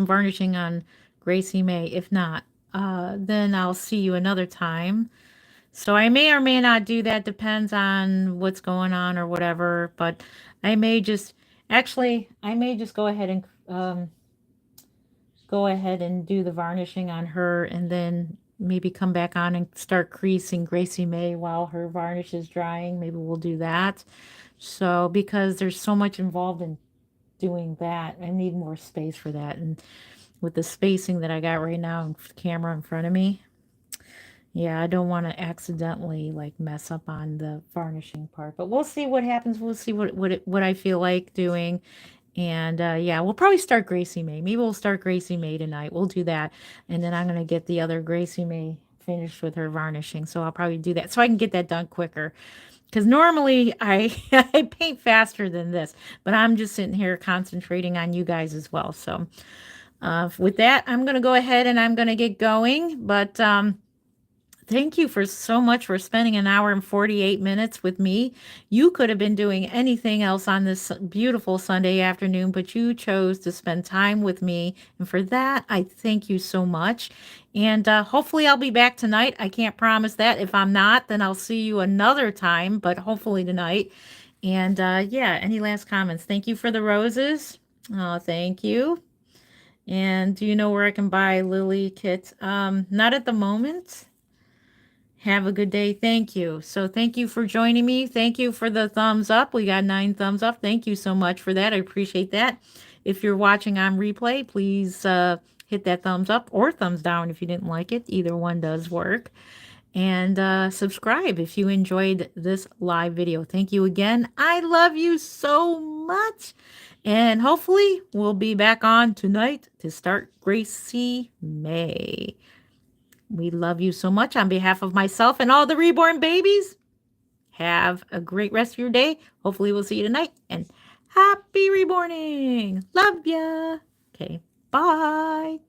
varnishing on Gracie May. If not, then I'll see you another time. So I may or may not do that, depends on what's going on or whatever, but I may just, actually, I may just go ahead and do the varnishing on her and then maybe come back on and start creasing Gracie May while her varnish is drying. Maybe we'll do that. So, because there's so much involved in doing that, I need more space for that. And with the spacing that I got right now and camera in front of me, yeah, I don't want to accidentally like mess up on the varnishing part, but we'll see what happens. We'll see what I feel like doing. And yeah, we'll probably start Gracie May. Maybe we'll start Gracie May tonight. We'll do that. And then I'm going to get the other Gracie May finished with her varnishing. So I'll probably do that so I can get that done quicker. Because normally I paint faster than this, but I'm just sitting here concentrating on you guys as well. So with that, I'm going to go ahead and I'm going to get going. But thank you for so much for spending an hour and 48 minutes with me. You could have been doing anything else on this beautiful Sunday afternoon, but you chose to spend time with me. And for that, I thank you so much. And hopefully I'll be back tonight. I can't promise that. If I'm not, then I'll see you another time, but hopefully tonight. And yeah, any last comments? Thank you for the roses. Oh, thank you. And do you know where I can buy Lily kits? Not at the moment. Have a good day. Thank you. So thank you for joining me. Thank you for the thumbs up. We got 9 thumbs up. Thank you so much for that. I appreciate that. If you're watching on replay, please hit that thumbs up or thumbs down if you didn't like it. Either one does work. And subscribe if you enjoyed this live video. Thank you again. I love you so much. And hopefully we'll be back on tonight to start Gracie May. We love you so much on behalf of myself and all the reborn babies. Have a great rest of your day. Hopefully we'll see you tonight. And happy reborning. Love ya. Okay, bye.